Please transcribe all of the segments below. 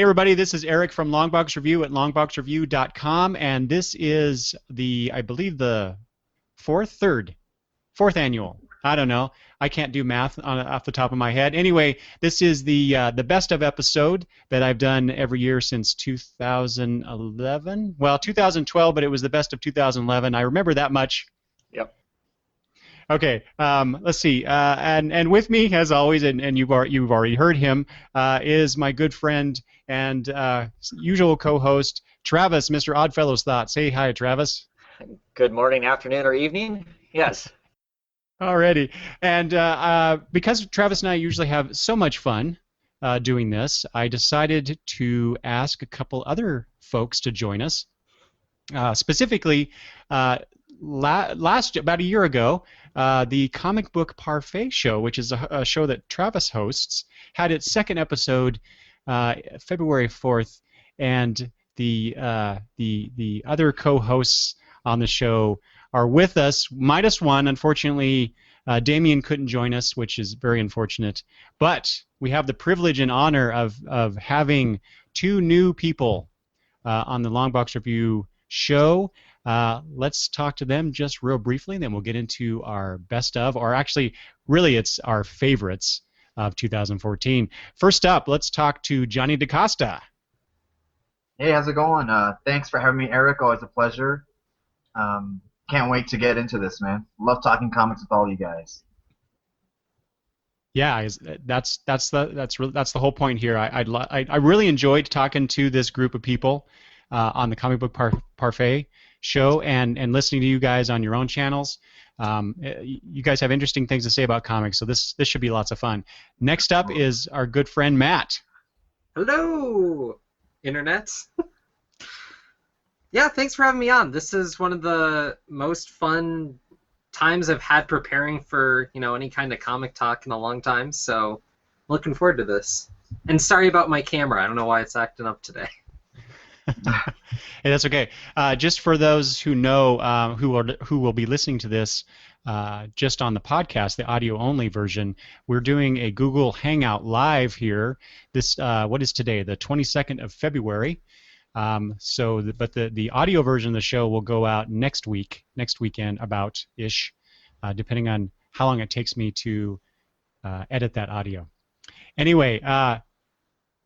Hey everybody, this is Eric from Longbox Review at longboxreview.com, and this is I believe the fourth annual. I don't know. I can't do math off the top of my head. Anyway, this is the best of episode that I've done every year since 2011. Well, 2012, but it was the best of 2011. I remember that much. Yep. Okay, let's see. And with me, as always, and you've already heard him, is my good friend and usual co-host, Travis, Mr. Oddfellow's Thoughts. Say hi, Travis. Good morning, afternoon, or evening. Yes. Alrighty. And because Travis and I usually have so much fun doing this, I decided to ask a couple other folks to join us. Specifically, about a year ago, the Comic Book Parfait show, which is a show that Travis hosts, had its second episode February 4th, and the other co-hosts on the show are with us, minus one. Unfortunately, Damien couldn't join us, which is very unfortunate. But we have the privilege and honor of having two new people on the Longbox Review show. Let's talk to them just real briefly, and then we'll get into our best of, or actually, really, it's our favorites of 2014. First up, let's talk to Johnny DaCosta. Hey, how's it going? Thanks for having me, Eric. Always a pleasure. Can't wait to get into this, man. Love talking comics with all you guys. Yeah, that's the whole point here. I really enjoyed talking to this group of people on the Comic Book Parfait show and listening to you guys on your own channels. You guys have interesting things to say about comics, so this should be lots of fun. Next up is our good friend Matt. Hello, internets. Yeah, thanks for having me on. This is one of the most fun times I've had preparing for any kind of comic talk in a long time. So, looking forward to this. And sorry about my camera. I don't know why it's acting up today. Hey, that's okay. Just for those who know who will be listening to this just on the podcast, the audio-only version, we're doing a Google Hangout live here. This what is today? The 22nd of February. But the audio version of the show will go out next weekend, about-ish, depending on how long it takes me to edit that audio. Anyway,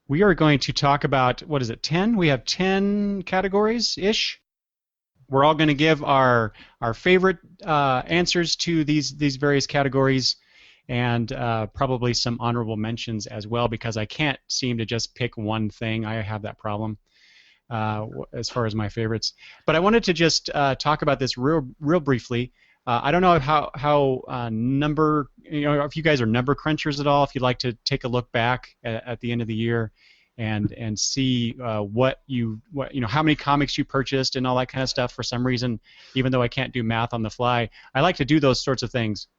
we are going to talk about, 10? We have 10 categories-ish. We're all going to give our favorite answers to these various categories, and probably some honorable mentions as well, because I can't seem to just pick one thing. I have that problem as far as my favorites. But I wanted to just talk about this real briefly. I don't know how if you guys are number crunchers at all, if you'd like to take a look back at the end of the year and see how many comics you purchased and all that kind of stuff. For some reason, even though I can't do math on the fly, I like to do those sorts of things.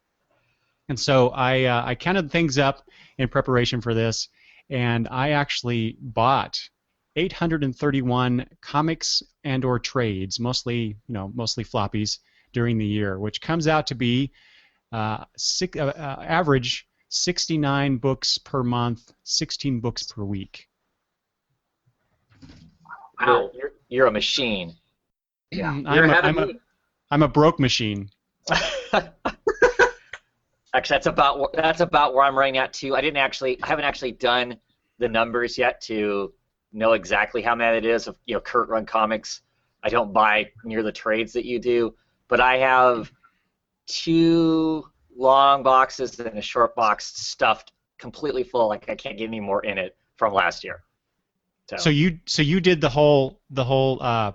And so I counted things up in preparation for this, and I actually bought 831 comics and/or trades, mostly floppies, during the year, which comes out to be average 69 books per month, 16 books per week. Wow, you're a machine. Yeah, I'm a broke machine. Actually, that's about where I'm running at too. I haven't actually done the numbers yet to know exactly how many it is of current run comics. I don't buy near the trades that you do, but I have 2 long boxes and a short box stuffed completely full. Like I can't get any more in it from last year. So you did the whole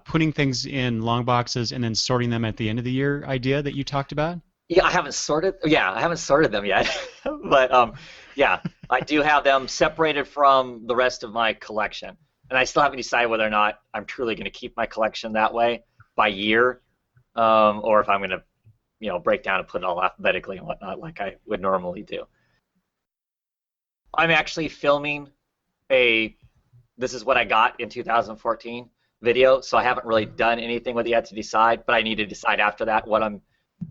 putting things in long boxes and then sorting them at the end of the year idea that you talked about? Yeah, I haven't sorted them yet, but yeah, I do have them separated from the rest of my collection, and I still haven't decided whether or not I'm truly going to keep my collection that way by year, or if I'm going to, break down and put it all alphabetically and whatnot like I would normally do. I'm actually filming this is what I got in 2014 video, so I haven't really done anything with it yet to decide, but I need to decide after that what I'm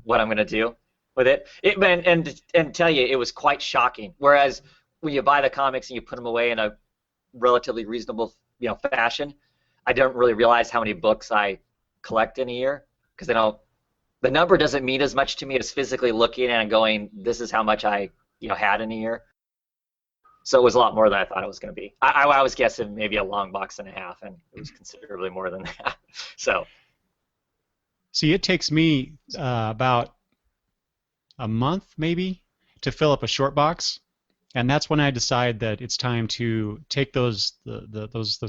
going to do with it. And tell you, it was quite shocking. Whereas when you buy the comics and you put them away in a relatively reasonable fashion, I don't really realize how many books I collect in a year because the number doesn't mean as much to me as physically looking at it and going, this is how much I had in a year. So it was a lot more than I thought it was going to be. I was guessing maybe a long box and a half, and it was considerably more than that. So. See, it takes me about a month maybe to fill up a short box, and that's when I decide that it's time to take those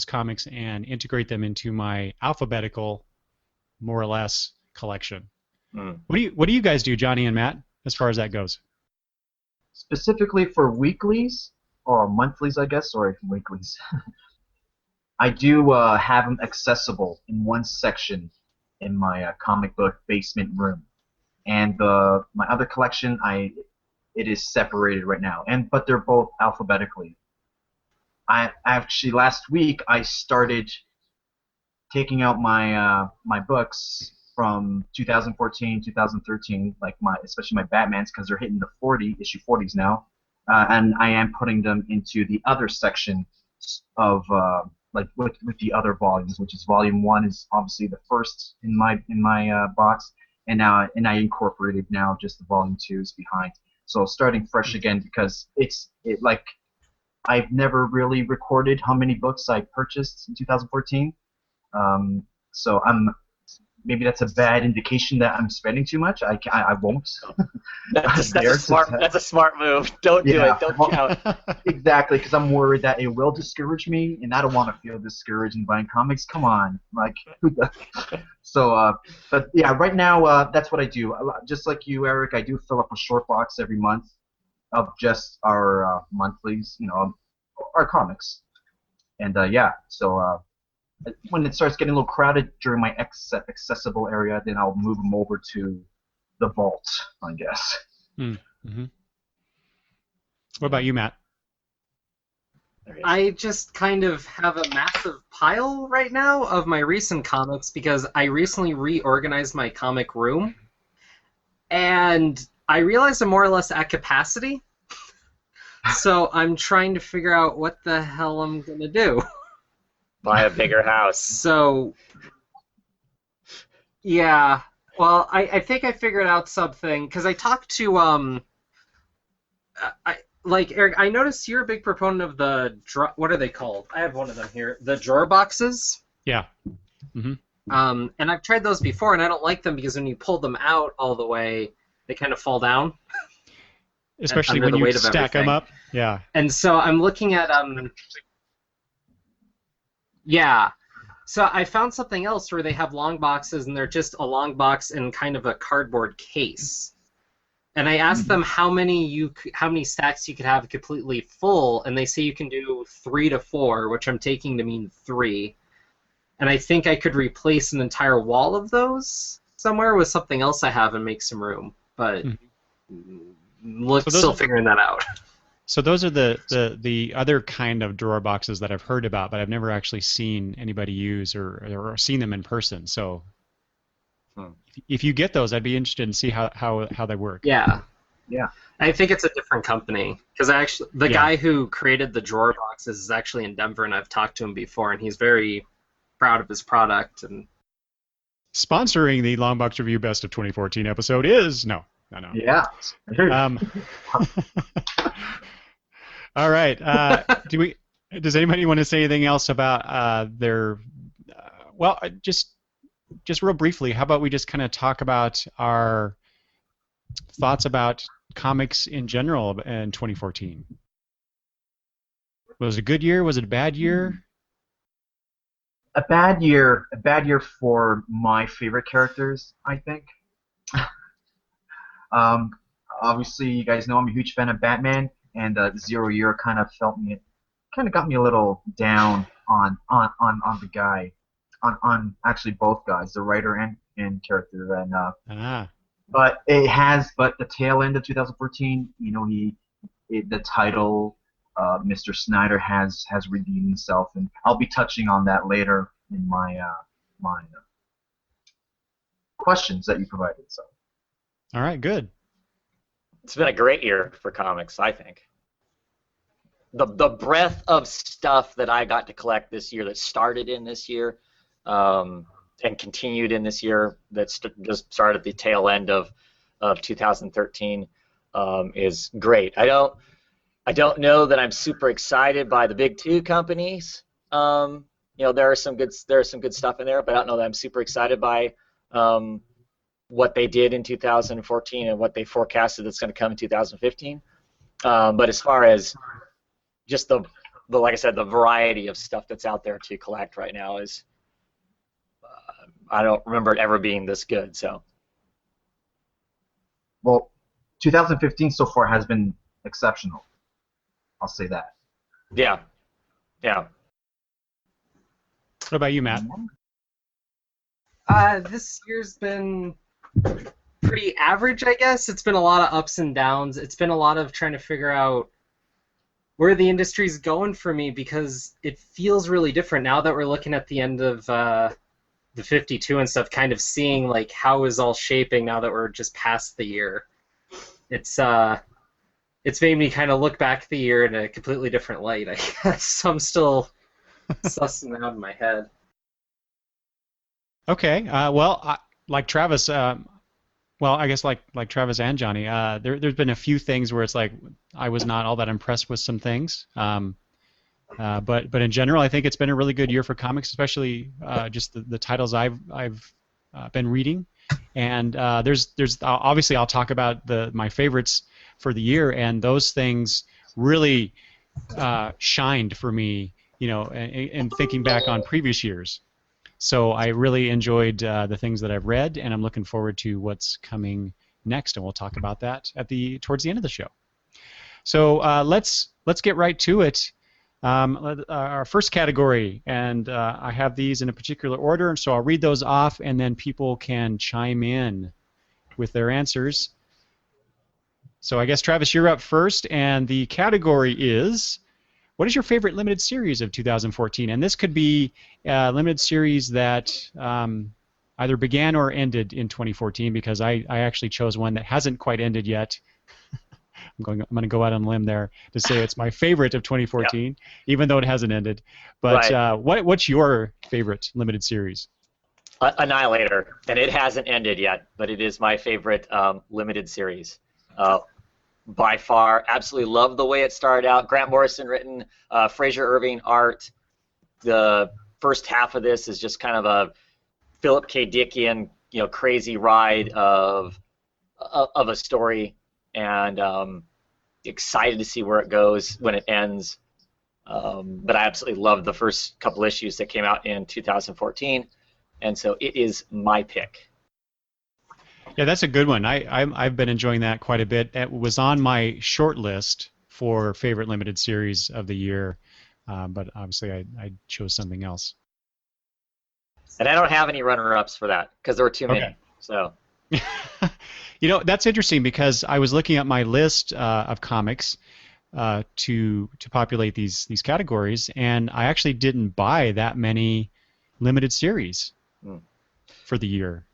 comics and integrate them into my alphabetical, more or less, collection. What do you guys do, Johnny and Matt, as far as that goes? Specifically for weeklies, or monthlies, I guess, or weeklies, I do have them accessible in one section in my comic book basement room, and my other collection, it is separated right now, but they're both alphabetically. I actually last week I started taking out my books from 2014, 2013, like especially my Batmans, because they're hitting the issue 40s now, and I am putting them into the other section of with the other volumes, which is volume 1 is obviously the first in my box, and I incorporated now just the volume 2s behind. So starting fresh again, because I've never really recorded how many books I purchased in 2014. So maybe that's a bad indication that I'm spending too much. I won't. That's a smart move. Don't do it. Don't count. Exactly, because I'm worried that it will discourage me, and I don't want to feel discouraged in buying comics. Come on, So, but yeah, right now that's what I do. Just like you, Eric, I do fill up a short box every month of just our monthlies, our comics, and so. When it starts getting a little crowded during my accessible area, then I'll move them over to the vault, I guess. Mm-hmm. What about you, Matt? I just kind of have a massive pile right now of my recent comics because I recently reorganized my comic room, and I realized I'm more or less at capacity. So I'm trying to figure out what the hell I'm going to do. Buy a bigger house. So, yeah. Well, I think I figured out something because I talked to Eric. I noticed you're a big proponent of the what are they called? I have one of them here. The drawer boxes. Yeah. Mm-hmm. And I've tried those before, and I don't like them because when you pull them out all the way, they kind of fall down. Especially when you stack them up. Yeah. And so I'm looking at Yeah. So I found something else where they have long boxes, and they're just a long box in kind of a cardboard case. And I asked them how many stacks you could have completely full, and they say you can do 3 to 4, which I'm taking to mean 3. And I think I could replace an entire wall of those somewhere with something else I have and make some room. But still figuring that out. So those are the other kind of drawer boxes that I've heard about, but I've never actually seen anybody use or seen them in person. So if you get those, I'd be interested in see how they work. Yeah. Yeah. I think it's a different company because the guy who created the drawer boxes is actually in Denver, and I've talked to him before, and he's very proud of his product. And sponsoring the Long Box Review Best of 2014 episode is no. Yeah. All right. Does anybody want to say anything else about their? Well, just real briefly. How about we just kind of talk about our thoughts about comics in general in 2014? Was it a good year? Was it a bad year? A bad year. A bad year for my favorite characters, I think. Obviously, you guys know I'm a huge fan of Batman. And Zero Year kind of got me a little down on the guy, on actually both guys, the writer and character. And but the tail end of 2014, the title, Mr. Snyder has redeemed himself, and I'll be touching on that later in my questions that you provided. So. All right, good. It's been a great year for comics, I think. the breadth of stuff that I got to collect this year, that started in this year, and continued in this year, that just started at the tail end of 2013, is great. I don't know that I'm super excited by the big two companies. There is some good stuff in there, but I don't know that I'm super excited by what they did in 2014 and what they forecasted that's going to come in 2015. But as far as just the like I said, the variety of stuff that's out there to collect right now is, I don't remember it ever being this good. So, Well, 2015 so far has been exceptional. I'll say that. yeah. What about you, Matt? This year's been pretty average, I guess. It's been a lot of ups and downs. It's been a lot of trying to figure out where the industry's going for me, because it feels really different now that we're looking at the end of the 52 and stuff, kind of seeing like how is all shaping now that we're just past the year. It's made me kind of look back at the year in a completely different light, I guess. So I'm still sussing it out in my head. Okay. Like Travis, I guess like Travis and Johnny, there's been a few things where it's like I was not all that impressed with some things. But in general, I think it's been a really good year for comics, especially just the titles I've been reading. And there's obviously I'll talk about my favorites for the year, and those things really shined for me, and thinking back on previous years. So I really enjoyed the things that I've read, and I'm looking forward to what's coming next, and we'll talk about that towards the end of the show. So let's get right to it. Our first category, and I have these in a particular order, and so I'll read those off, and then people can chime in with their answers. So I guess, Travis, you're up first, and the category is, what is your favorite limited series of 2014? And this could be a limited series that either began or ended in 2014, because I actually chose one that hasn't quite ended yet. I'm going to go out on a limb there to say it's my favorite of 2014, yep, even though it hasn't ended. But right. What's your favorite limited series? Annihilator, and it hasn't ended yet, but it is my favorite limited series. By far, absolutely love the way it started out. Grant Morrison written, Fraser Irving art. The first half of this is just kind of a Philip K. Dickian, crazy ride of a story, and excited to see where it goes when it ends. But I absolutely loved the first couple issues that came out in 2014, and so it is my pick. Yeah, that's a good one. I've been enjoying that quite a bit. It was on my short list for favorite limited series of the year, but obviously I chose something else. And I don't have any runner-ups for that because there were too many. Okay. So. That's interesting, because I was looking at my list of comics to populate these categories, and I actually didn't buy that many limited series for the year.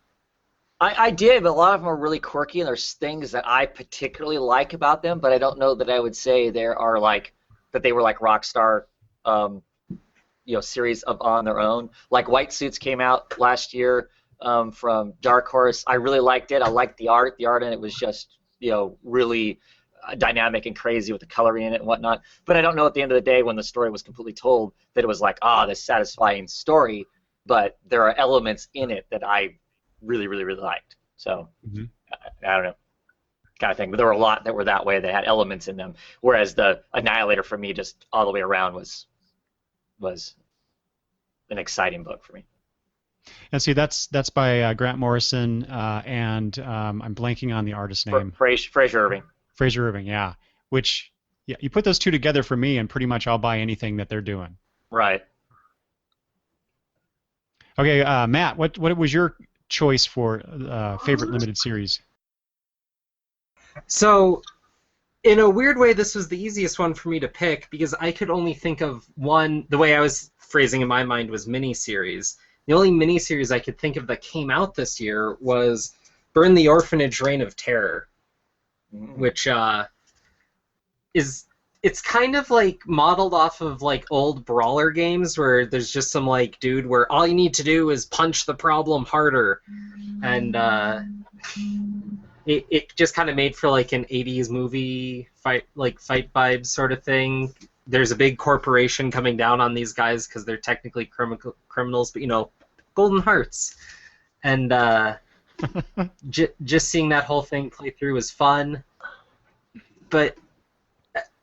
I did, but a lot of them are really quirky, and there's things that I particularly like about them, but I don't know that I would say they were like Rockstar, series on their own. Like White Suits came out last year from Dark Horse. I really liked it. I liked the art. The art in it was just really dynamic and crazy with the coloring in it and whatnot. But I don't know at the end of the day, when the story was completely told, that it was like, this satisfying story. But there are elements in it that I really, really, really liked. So, I don't know, kind of thing. But there were a lot that were that way, that had elements in them. Whereas the Annihilator, for me, just all the way around was an exciting book for me. And see, that's by Grant Morrison, and I'm blanking on the artist's name. Fraser Irving. Fraser Irving, yeah. Which, you put those two together for me, and pretty much I'll buy anything that they're doing. Right. Okay, Matt, what was your choice for favorite limited series? So, in a weird way, this was the easiest one for me to pick, because I could only think of one. The way I was phrasing in my mind was miniseries. The only miniseries I could think of that came out this year was Burn the Orphanage: Reign of Terror, which is it's kind of like modeled off of like old brawler games where there's just some like dude where all you need to do is punch the problem harder, and it just kind of made for like an 80s movie fight vibes sort of thing. There's a big corporation coming down on these guys because they're technically criminals, but golden hearts, and just seeing that whole thing play through was fun. But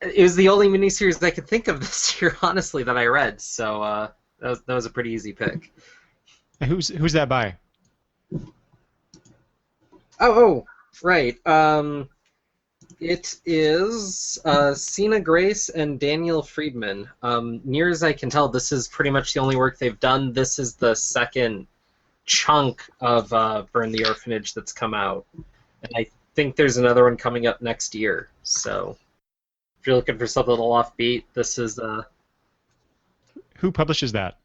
it was the only miniseries I could think of this year, honestly, that I read. So that was a pretty easy pick. Who's that by? Oh, right. It is Sina Grace and Daniel Friedman. Near as I can tell, this is pretty much the only work they've done. This is the second chunk of Burn the Orphanage that's come out. And I think there's another one coming up next year. So if you're looking for something a little offbeat, this is... Who publishes that?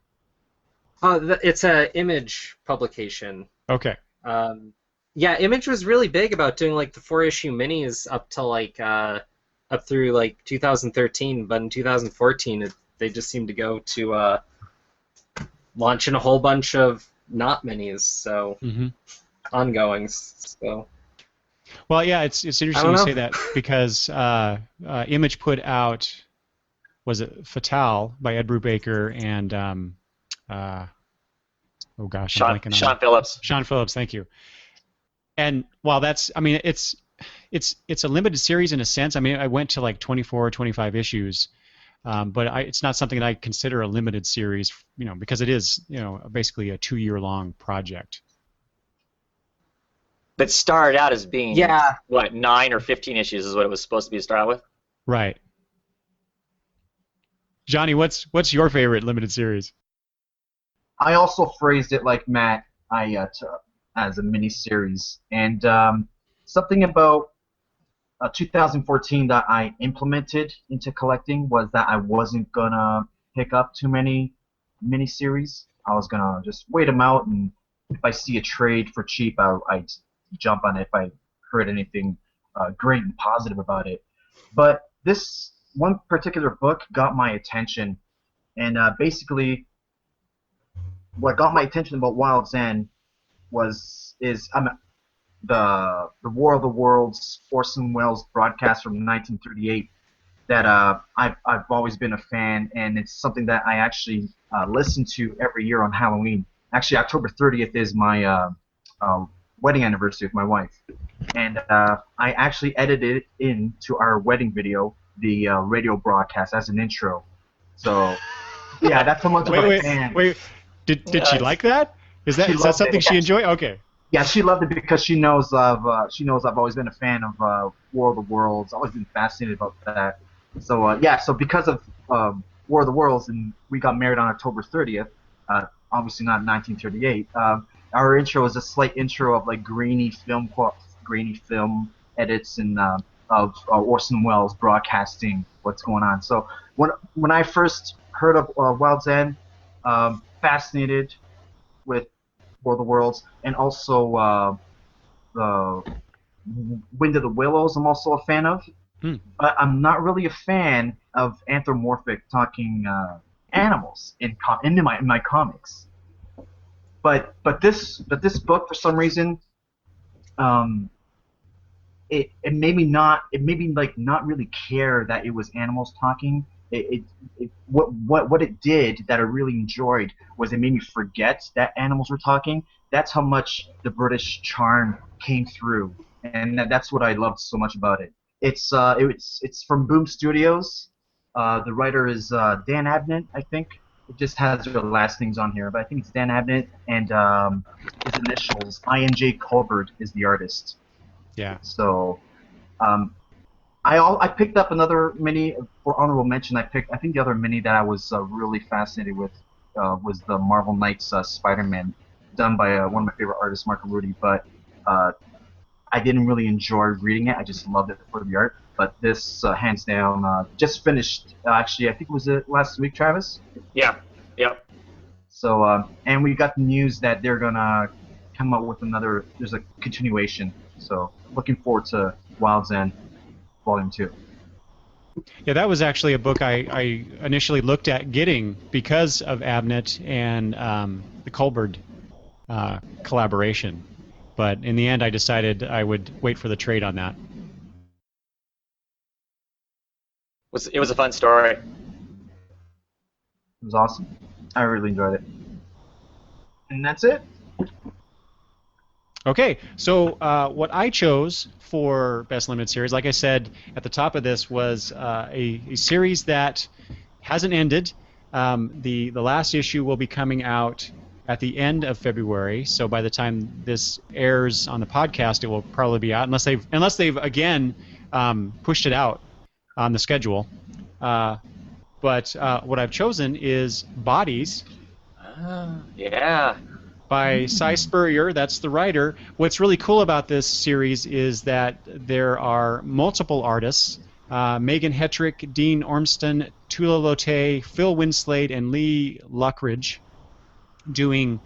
It's a Image publication. Okay. Yeah, Image was really big about doing like the 4-issue minis up through like 2013, but in 2014 they just seemed to go to launching a whole bunch of not minis, so ongoings. So. Well, yeah, it's interesting you say that because Image put out, was it Fatale by Ed Brubaker and oh gosh, I'm blanking on Sean Phillips. Sean Phillips, thank you. And while that's, I mean, it's a limited series in a sense. I mean, I went to like 24 or 25 issues, but it's not something that I consider a limited series, because it is, basically a 2-year-long project. But started out as being, yeah, what, 9 or 15 issues is what it was supposed to be to start with? Right. Johnny, what's your favorite limited series? I also phrased it like Matt, as a mini-series. And something about 2014 that I implemented into collecting was that I wasn't going to pick up too many mini-series. I was going to just wait them out, and if I see a trade for cheap, I'd jump on it if I heard anything great and positive about it. But this one particular book got my attention, and basically what got my attention about Wild's End is the War of the Worlds Orson Welles broadcast from 1938 that I've always been a fan, and it's something that I actually listen to every year on Halloween. Actually, October 30th is my wedding anniversary with my wife, and I actually edited it into our wedding video, the radio broadcast, as an intro. So yeah, that's how much of a fan. Wait. Did she like that? Is that something she enjoyed? Okay. Yeah, she loved it because she knows I've always been a fan of War of the Worlds. I've always been fascinated about that. So so because of War of the Worlds, and we got married on October 30th, obviously not in 1938. Our intro is a slight intro of like grainy film edits and of Orson Welles broadcasting what's going on. So when I first heard of Wild's End, fascinated with War of the Worlds, and also the Wind of the Willows I'm also a fan of. But I'm not really a fan of anthropomorphic talking animals in my comics. But this book, for some reason, it made me not really care that it was animals talking. What it did that I really enjoyed was it made me forget that animals were talking. That's how much the British charm came through, and that's what I loved so much about it. It's from Boom Studios. The writer is Dan Abnett, I think. It just has their last names on here, but I think it's Dan Abnett, and his initials, I.N.J. Colbert, is the artist. Yeah. So, I picked up another mini for honorable mention. I think the other mini that I was really fascinated with was the Marvel Knights Spider-Man, done by one of my favorite artists, Marco Rudy. But I didn't really enjoy reading it. I just loved it for the art. But this, hands down, just finished. Actually, I think it was last week, Travis. Yeah. Yep. So, and we got the news that they're gonna come up with another. There's a continuation. So, looking forward to Wild's End Volume 2. Yeah, that was actually a book I initially looked at getting because of Abnett and the Colbert collaboration. But in the end, I decided I would wait for the trade on that. It was a fun story. It was awesome. I really enjoyed it. And that's it. Okay, so what I chose for Best Limited Series, like I said at the top of this, was a series that hasn't ended. The last issue will be coming out at the end of February, so by the time this airs on the podcast, it will probably be out, unless they've again pushed it out on the schedule. But what I've chosen is Bodies. Yeah. By Cy Spurrier, that's the writer. What's really cool about this series is that there are multiple artists, Megan Hetrick, Dean Ormston, Tula Lotay, Phil Winslade, and Lee Luckridge, doing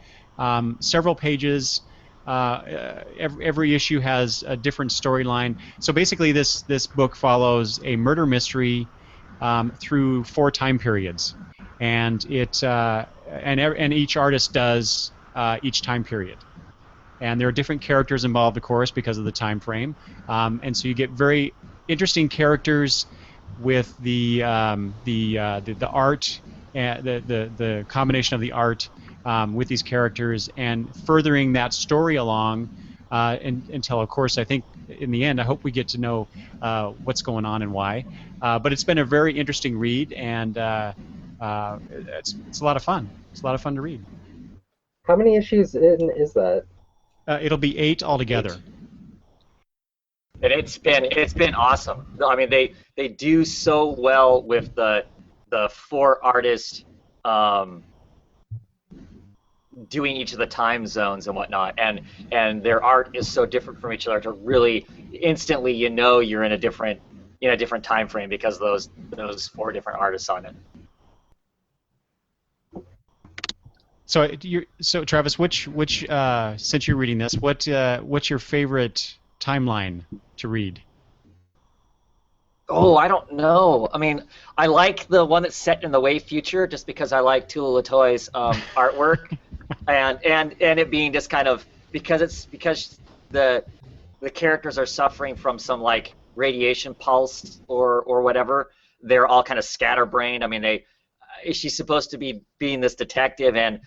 several pages. Every issue has a different storyline. So basically this book follows a murder mystery through 4 time periods. And and each artist does each time period, and there are different characters involved, of course, because of the time frame, and so you get very interesting characters with the art, the combination of the art with these characters, and furthering that story along until, of course, I think in the end, I hope we get to know what's going on and why. But it's been a very interesting read, and it's a lot of fun. It's a lot of fun to read. How many issues in is that? It'll be 8 altogether. And it's been awesome. I mean, they do so well with the 4 artists doing each of the time zones and whatnot, and their art is so different from each other to really instantly you're in a different time frame because of those 4 different artists on it. So Travis, which since you're reading this, what's your favorite timeline to read? Oh, I don't know. I mean, I like the one that's set in the way future, just because I like Tula Latoy's artwork, and it being just kind of because the characters are suffering from some like radiation pulse or whatever. They're all kind of scatterbrained. I mean, she's supposed to be being this detective, and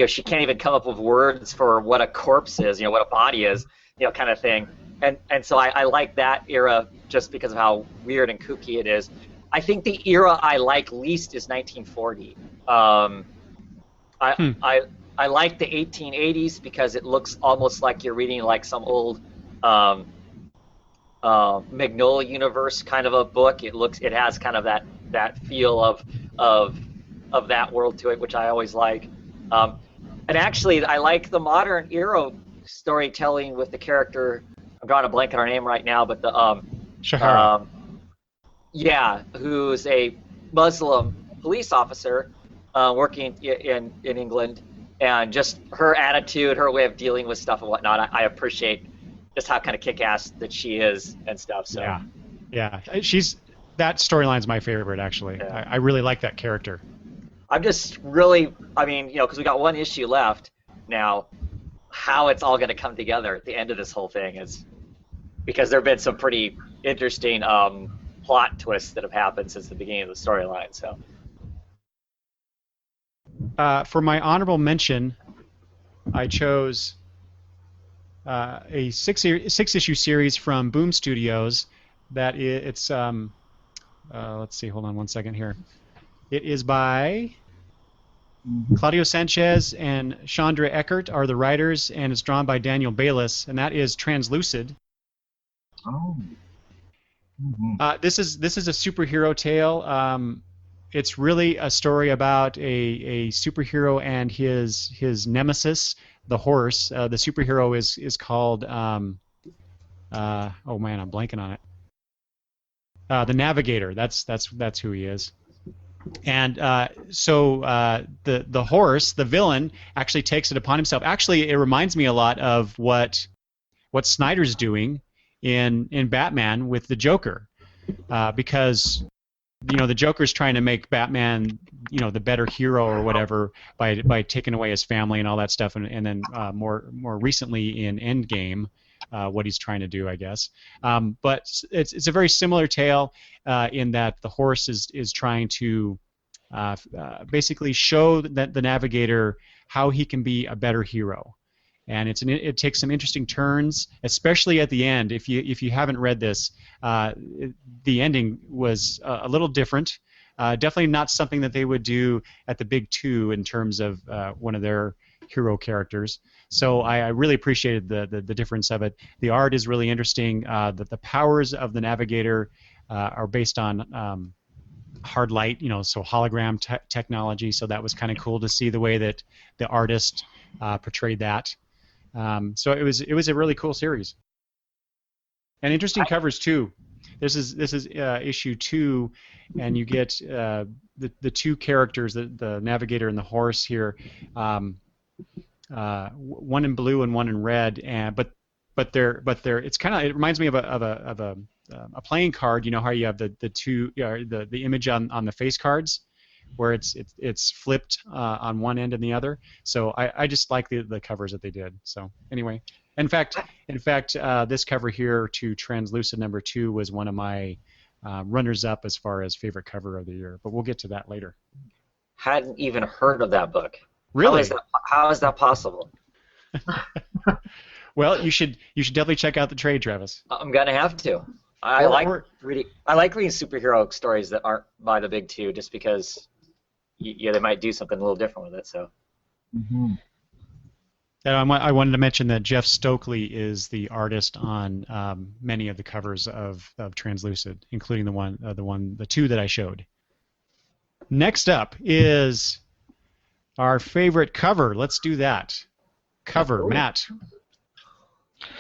she can't even come up with words for what a corpse is, what a body is, kind of thing. And so I like that era just because of how weird and kooky it is. I think the era I like least is 1940. I like the 1880s because it looks almost like you're reading like some old Magnolia Universe kind of a book. It has kind of that feel of that world to it, which I always like. And actually, I like the modern era storytelling with the character. I'm drawing a blank on her name right now, but the Shahara. Who's a Muslim police officer working in England, and just her attitude, her way of dealing with stuff and whatnot. I appreciate just how kind of kick-ass that she is and stuff. So yeah, that storyline's my favorite actually. Yeah. I really like that character. I'm just really, because we got 1 issue left now, how it's all going to come together at the end of this whole thing is because there have been some pretty interesting plot twists that have happened since the beginning of the storyline. So, for my honorable mention, I chose a 6-issue series from Boom Studios. It's let's see, hold on one second here. It is by Claudio Sanchez and Chandra Eckert are the writers, and it's drawn by Daniel Bayliss, and that is Translucid. Oh. Mm-hmm. This is a superhero tale. It's really a story about a superhero and his nemesis, the horse. The superhero is called oh man, I'm blanking on it. The Navigator. That's who he is. And so the horse, the villain, actually takes it upon himself. Actually, it reminds me a lot of what Snyder's doing in Batman with the Joker, because the Joker's trying to make Batman, the better hero or whatever by taking away his family and all that stuff, and then more recently in Endgame, what he's trying to do, I guess. But it's a very similar tale in that the Horse is trying to basically show that the Navigator how he can be a better hero. And it takes some interesting turns, especially at the end. If you haven't read this, the ending was a little different. Definitely not something that they would do at the big two in terms of one of their hero characters. So I really appreciated the difference of it. The art is really interesting. That the powers of the Navigator are based on hard light, so hologram technology. So that was kind of cool to see the way that the artist portrayed that. So it was a really cool series, and interesting covers too. This is issue 2, and you get the two characters, the Navigator and the Horse here, one in blue and one in red, but they're it's kind of, it reminds me of a playing card. You know how you have the two the image on the face cards, where it's flipped on one end and the other. So I just like the covers that they did. So anyway, in fact, this cover here to Translucid #2 was one of my runners-up as far as favorite cover of the year. But we'll get to that later. Hadn't even heard of that book. Really? How is that possible? Well, you should definitely check out the trade, Travis. I'm gonna have to. I like reading superhero stories that aren't by the big two, just because they might do something a little different with it. So. Mm-hmm. And I wanted to mention that Jeff Stokely is the artist on many of the covers of Translucid, including the two that I showed. Next up is our favorite cover. Let's do that. Cover, Matt.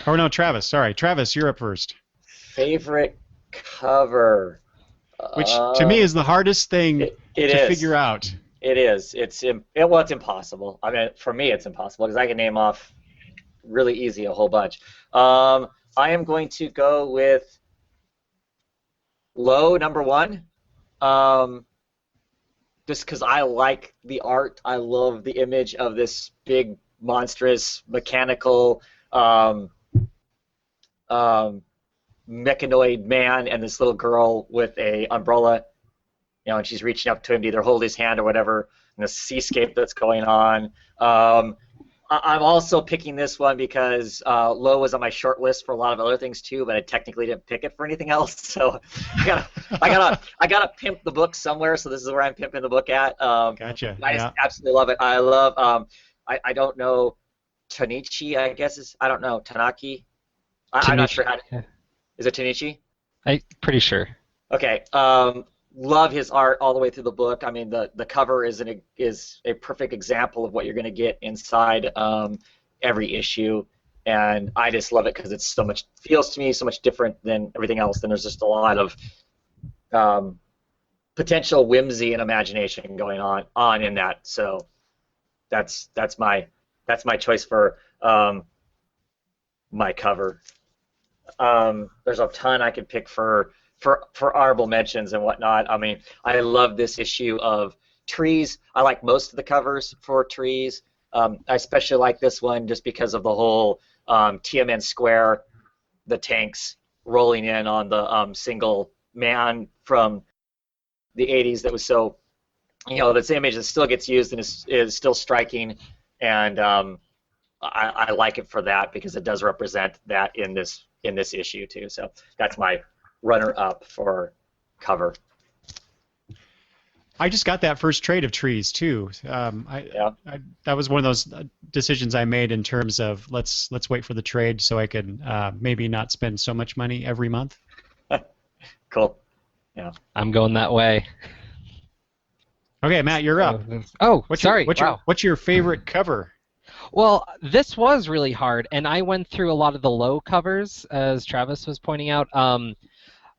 Oh no, Travis. Sorry, Travis, you're up first. Favorite cover. Which to me is the hardest thing to figure out. It is. It's impossible. I mean, for me, it's impossible because I can name off really easy a whole bunch. I am going to go with Low #1. Just because I like the art. I love the image of this big, monstrous, mechanical, mechanoid man and this little girl with a umbrella, and she's reaching up to him to either hold his hand or whatever, and the seascape that's going on. I'm also picking this one because Low was on my short list for a lot of other things too, but I technically didn't pick it for anything else. So I gotta pimp the book somewhere. So this is where I'm pimping the book at. Gotcha. I just absolutely love it. I love. I don't know Tanichi. I guess I don't know Tanaki. I'm not sure how. Is it Tanichi? I'm pretty sure. Okay. Love his art all the way through the book. I mean, the cover is a perfect example of what you're going to get inside every issue, and I just love it because it's feels to me so much different than everything else. And there's just a lot of potential whimsy and imagination going on in that. So that's my choice for my cover. There's a ton I could pick for honorable mentions and whatnot. I mean, I love this issue of Trees. I like most of the covers for Trees. I especially like this one just because of the whole Tiananmen Square, the tanks rolling in on the single man from the 80s that was so, this image that still gets used and is still striking, and I like it for that because it does represent that in this issue too. So that's my runner-up for cover. I just got that first trade of Trees too. That was one of those decisions I made in terms of let's wait for the trade so I could maybe not spend so much money every month. Cool. Yeah. I'm going that way. Okay, Matt, you're up. What's your favorite cover? Well, this was really hard, and I went through a lot of the Low covers, as Travis was pointing out.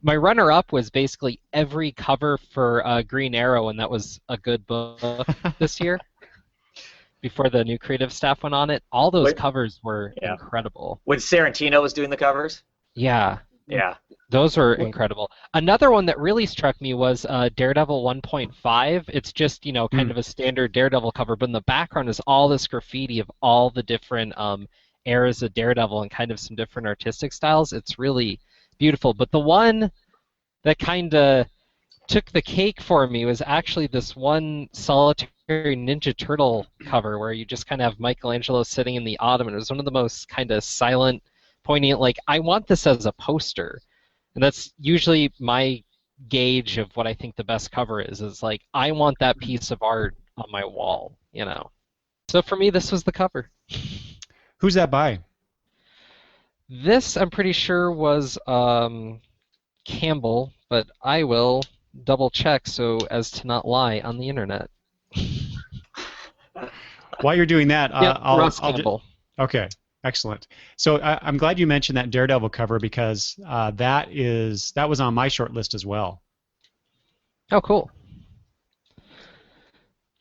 My runner-up was basically every cover for Green Arrow, and that was a good book this year. Before the new creative staff went on it, all those covers were incredible. When Sarantino was doing the covers? Yeah. Yeah. Those were incredible. Another one that really struck me was Daredevil 1.5. It's just, kind of a standard Daredevil cover, but in the background is all this graffiti of all the different eras of Daredevil and kind of some different artistic styles. It's really beautiful. But the one that kind of took the cake for me was actually this one solitary Ninja Turtle cover where you just kind of have Michelangelo sitting in the autumn, and it was one of the most kind of silent, poignant, like, I want this as a poster. And that's usually my gauge of what I think the best cover is like, I want that piece of art on my wall, So for me, this was the cover. Who's that by? This, I'm pretty sure, was Campbell, but I will double check so as to not lie on the internet. While you're doing that, Ross Campbell. Okay, excellent. So I'm glad you mentioned that Daredevil cover because that was on my short list as well. Oh, cool.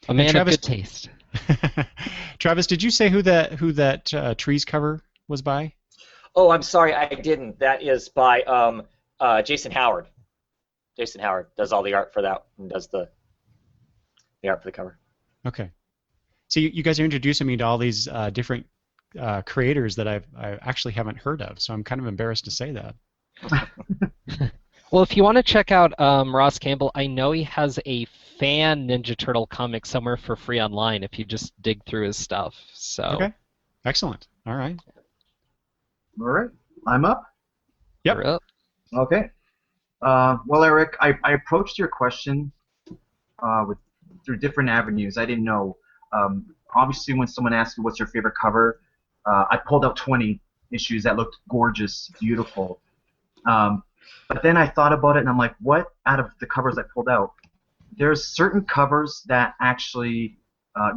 A man Travis, of good taste. Travis, did you say who that Trees cover was by? Oh, I'm sorry, I didn't. That is by Jason Howard. Jason Howard does all the art for that and does the art for the cover. Okay. So you guys are introducing me to all these different creators that I actually haven't heard of, so I'm kind of embarrassed to say that. Well, if you want to check out Ross Campbell, I know he has a fan Ninja Turtle comic somewhere for free online if you just dig through his stuff. So. Okay. Excellent. All right. All right. I'm up? Yep. You're up. Okay. Well, Eric, I approached your question through different avenues. I didn't know. Obviously, when someone asks you what's your favorite cover, I pulled out 20 issues that looked gorgeous, beautiful. But then I thought about it, and I'm like, what out of the covers I pulled out? There's certain covers that actually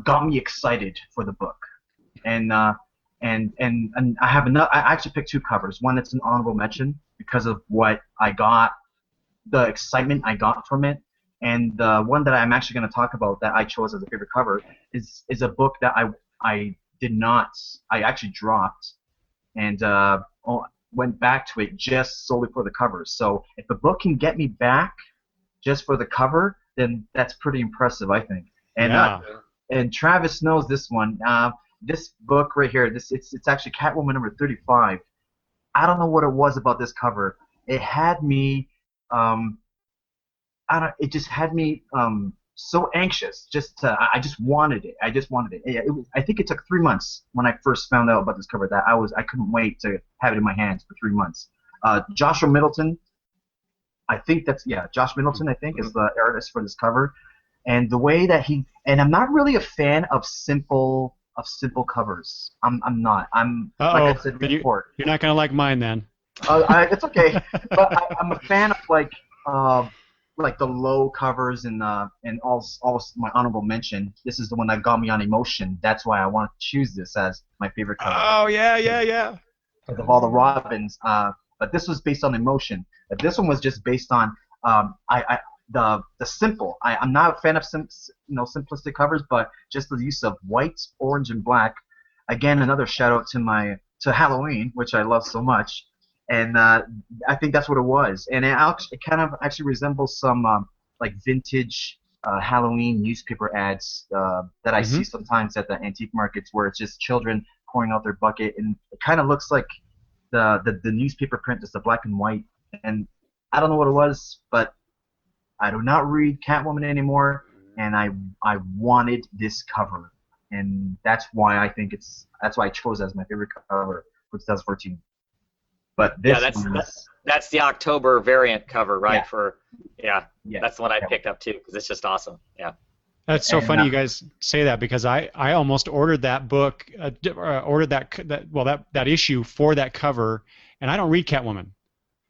got me excited for the book, and I have another. I actually picked two covers. One that's an honorable mention because of what I got, the excitement I got from it, and the one that I'm actually going to talk about that I chose as a favorite cover is a book that I actually dropped, and went back to it just solely for the cover. So if the book can get me back just for the cover, then that's pretty impressive, I think. And Yeah. And Travis knows this one. This book right here, it's actually Catwoman number 35. I don't know what it was about this cover. It had me, it just had me so anxious. I just wanted it. I just wanted it. I think it took 3 months when I first found out about this cover that I couldn't wait to have it in my hands for 3 months. Joshua Middleton, Josh Middleton, I think, is the artist for this cover. And the way that and I'm not really a fan of simple covers. I'm not. Like I said before. You're not going to like mine then. It's okay, but I'm a fan of like the low covers and all my honorable mention. This is the one that got me on emotion. That's why I want to choose this as my favorite cover. Oh yeah. Because of all the Robins, but this was based on emotion. But this one was just based on the simple. I'm not a fan of simplistic covers, but just the use of white, orange, and black. Again, another shout out to Halloween, which I love so much. And I think that's what it was. And it kind of actually resembles some like vintage Halloween newspaper ads that I see sometimes at the antique markets, where it's just children pouring out their bucket, and it kind of looks like the newspaper print, just the black and white. And I don't know what it was, but I do not read Catwoman anymore, and I wanted this cover, and that's why I chose it as my favorite cover for 2014. But this that's the October variant cover, right? Yeah. That's the one I picked up too, because it's just awesome. Yeah. That's so funny you guys say that, because I almost ordered that book, ordered that issue for that cover, and I don't read Catwoman.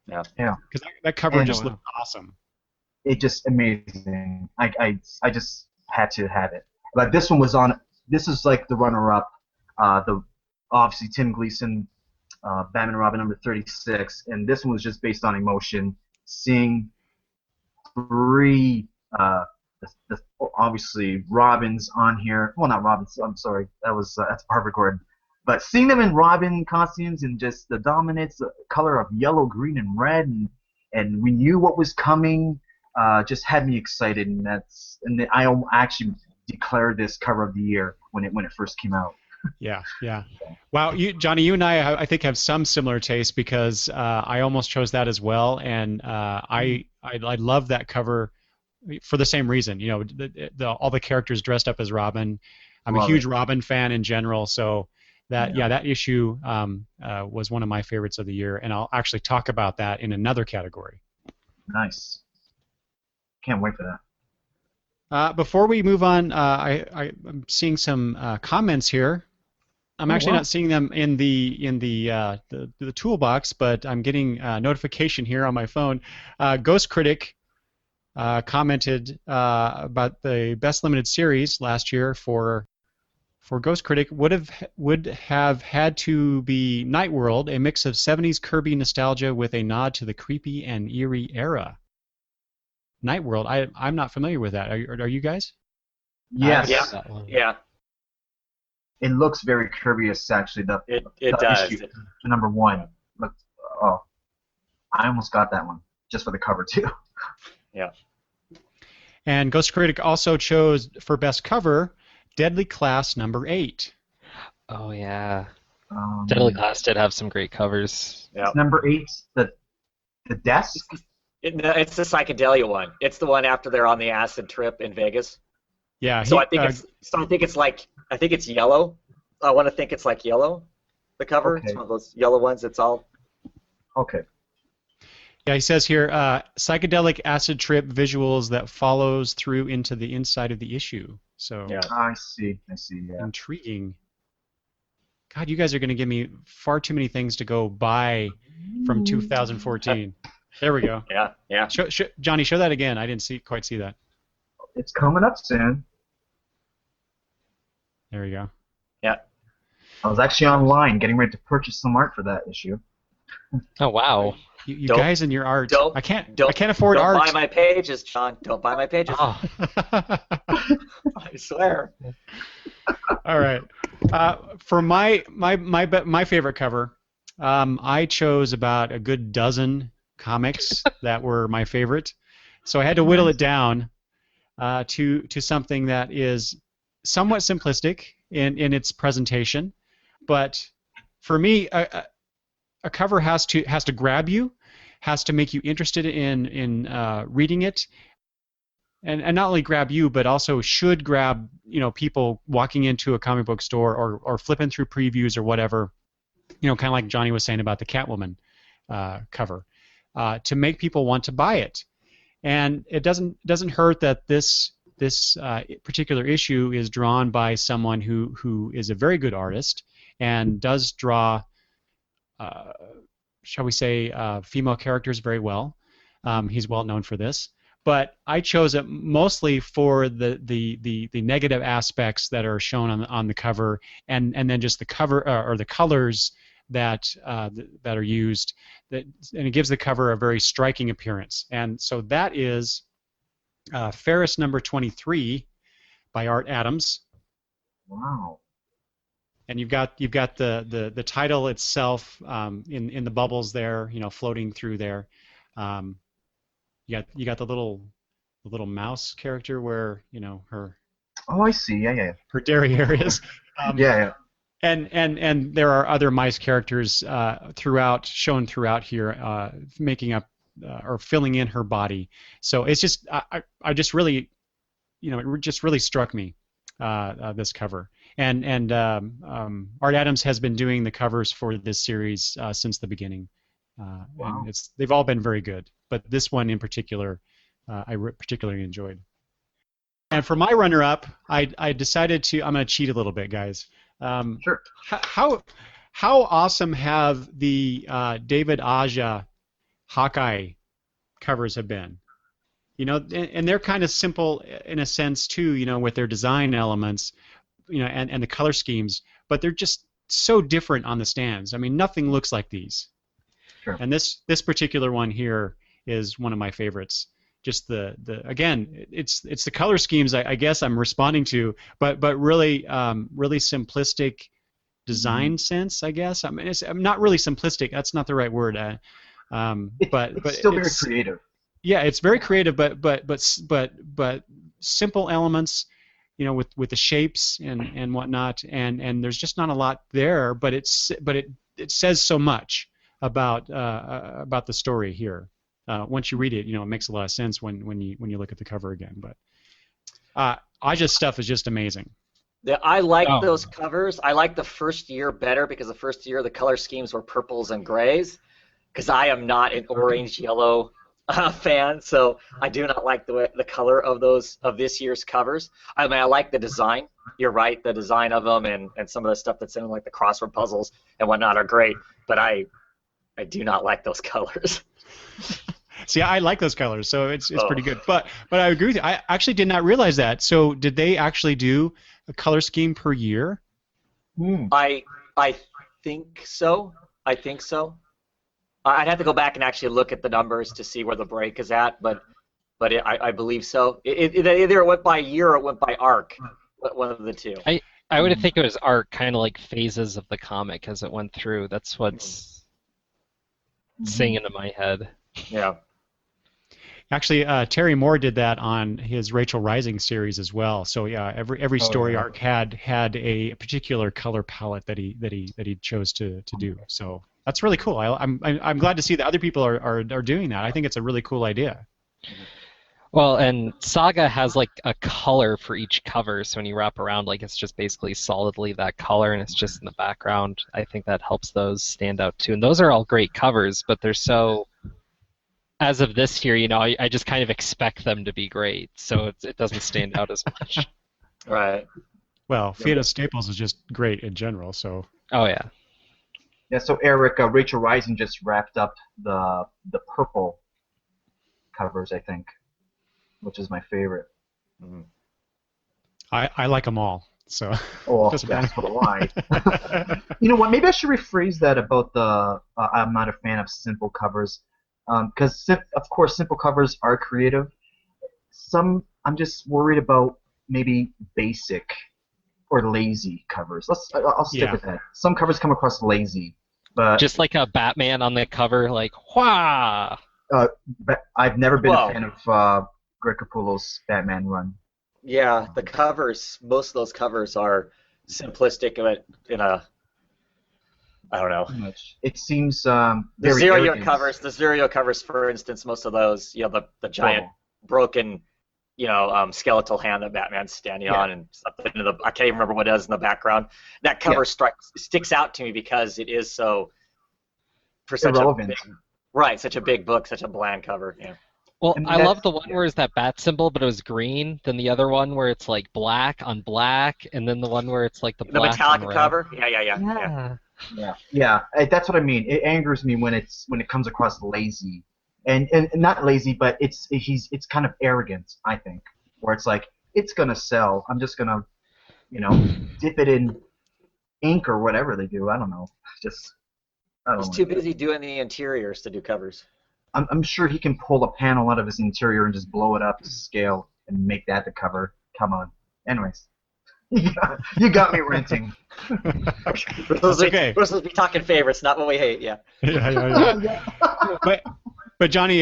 Yeah. Because that cover just looked awesome. It's just amazing. I just had to have it. But this one was on. This is like the runner-up. Obviously Tim Gleason, Batman and Robin number 36, and this one was just based on emotion. Seeing three, obviously Robins on here. Well, not Robins. I'm sorry. That's Barbara Gordon. But seeing them in Robin costumes and just the dominance, the color of yellow, green, and red, and we knew what was coming, just had me excited. And I actually declared this cover of the year when it first came out. Yeah, yeah. Wow, Johnny, you and I think have some similar tastes because I almost chose that as well, and I love that cover for the same reason. You know, all the characters dressed up as Robin. I'm a huge Robin fan in general, so that issue was one of my favorites of the year, and I'll actually talk about that in another category. Nice. Can't wait for that. Before we move on, I'm seeing some comments here. I'm actually not seeing them in the toolbox, but I'm getting a notification here on my phone. Ghost Critic commented about the best limited series last year for Ghost Critic would have had to be Night World, a mix of 70s Kirby nostalgia with a nod to the creepy and eerie era. Night World, I'm not familiar with that. Are you guys? Yes. Yeah. It looks very Kirby-esque, actually. It does. Issue, the number 1. I almost got that one just for the cover too. Yeah. And Ghost Critic also chose for best cover Deadly Class number 8. Oh yeah. Deadly Class did have some great covers. Yeah. Number 8, the desk. It's the psychedelia one. It's the one after they're on the acid trip in Vegas. Yeah. I think it's yellow. I want to think it's like yellow. The cover. Okay. It's one of those yellow ones. It's all. Okay. Yeah, he says here, psychedelic acid trip visuals that follows through into the inside of the issue. So Yeah. I see. Yeah. Intriguing. God, you guys are going to give me far too many things to go buy from 2014. There we go. Yeah. Johnny, show that again. I didn't quite see that. It's coming up soon. There we go. Yeah. I was actually online getting ready to purchase some art for that issue. Oh wow. You guys and your art. I can't afford don't art. Don't buy my pages, John. Don't buy my pages. Oh. I swear. All right. For my favorite cover, I chose about a good dozen comics that were my favorite. So I had to whittle it down to something that is somewhat simplistic in its presentation, but for me, a cover has to grab you, has to make you interested in reading it, and not only grab you, but also should grab people walking into a comic book store or flipping through previews or whatever, kind of like Johnny was saying about the Catwoman cover, to make people want to buy it. And it doesn't hurt that this particular issue is drawn by someone who is a very good artist and does draw, shall we say, female characters very well. He's well known for this. But I chose it mostly for the negative aspects that are shown on the cover, and then just the cover or the colors that are used, and it gives the cover a very striking appearance. And so that is Ferris number 23 by Art Adams. Wow. And you've got the title itself in the bubbles there, floating through there. You got the little mouse character where her. Oh, I see. Yeah. Her derriere is. Yeah. And there are other mice characters shown throughout here, making up or filling in her body. So it's just I just really, it just really struck me, this cover. And Art Adams has been doing the covers for this series since the beginning. Wow. And they've all been very good, but this one in particular, I particularly enjoyed. And for my runner-up, I decided I'm going to cheat a little bit, guys. Sure. How awesome have the David Aja Hawkeye covers have been? And they're kind of simple in a sense too, with their design elements, and the color schemes, but they're just so different on the stands. I mean, nothing looks like these. Sure. And this particular one here is one of my favorites. Just again, it's the color schemes I guess I'm responding to, but really really simplistic design sense, I guess. I mean, I'm not really simplistic. That's not the right word. But it's still very creative. Yeah, it's very creative, but simple elements, with the shapes and whatnot, and there's just not a lot there, but it says so much about the story here. Once you read it, it makes a lot of sense when you look at the cover again. But Aja's stuff is just amazing. Yeah, I like those covers. I like the first year better because the first year the color schemes were purples and grays. Because I am not an orange yellow fan, so I do not like the color of this year's covers. I mean, I like the design. You're right, the design of them and some of the stuff that's in like the crossword puzzles and whatnot are great. But I do not like those colors. See, I like those colors, so it's pretty good. But I agree with you. I actually did not realize that. So did they actually do a color scheme per year? I think so. I'd have to go back and actually look at the numbers to see where the break is at, but I believe so. It either went by year or it went by arc, one of the two. I would think it was arc, kind of like phases of the comic as it went through. That's what's singing into my head. Yeah. Actually, Terry Moore did that on his Rachel Rising series as well. So yeah, every story arc had a particular color palette that he chose to do. So that's really cool. I'm glad to see that other people are doing that. I think it's a really cool idea. Well, and Saga has like a color for each cover, so when you wrap around, like it's just basically solidly that color, and it's just in the background. I think that helps those stand out too. And those are all great covers, but they're so. As of this year, I just kind of expect them to be great, so it doesn't stand out as much. Right. Well, Fiona Staples is just great in general, so. Oh yeah. Yeah. So Eric, Rachel Rising just wrapped up the purple covers, I think, which is my favorite. Mm-hmm. I like them all. So. Oh, that's what do I. You know what? Maybe I should rephrase that about the. I'm not a fan of simple covers. Because of course simple covers are creative. I'm just worried about maybe basic or lazy covers. I'll stick with that. Some covers come across lazy, but just like a Batman on the cover, like wah. I've never been a fan of Greg Capullo's Batman run. Yeah, the covers. Most of those covers are simplistic in a. I don't know. It seems the very Zero arrogant. covers. The Zero covers, for instance, most of those, the giant broken, skeletal hand that Batman's standing on, and something I can't even remember what it is in the background. That cover sticks out to me because it is so for such irrelevant. Such a big book, such a bland cover. Yeah. Well, I love the one where it's that bat symbol, but it was green. Then the other one where it's like black on black, and then the one where it's like the black Metallica on red. cover. Yeah. Yeah. That's what I mean. It angers me when it comes across lazy, and not lazy, but it's kind of arrogant. I think, where it's like it's gonna sell. I'm just gonna, dip it in ink or whatever they do. I don't know. He's too busy doing the interiors to do covers. I'm sure he can pull a panel out of his interior and just blow it up to scale and make that the cover. Come on. Anyways. You got me ranting. We're supposed to be talking favorites, not what we hate. Yeah. Yeah. But Johnny,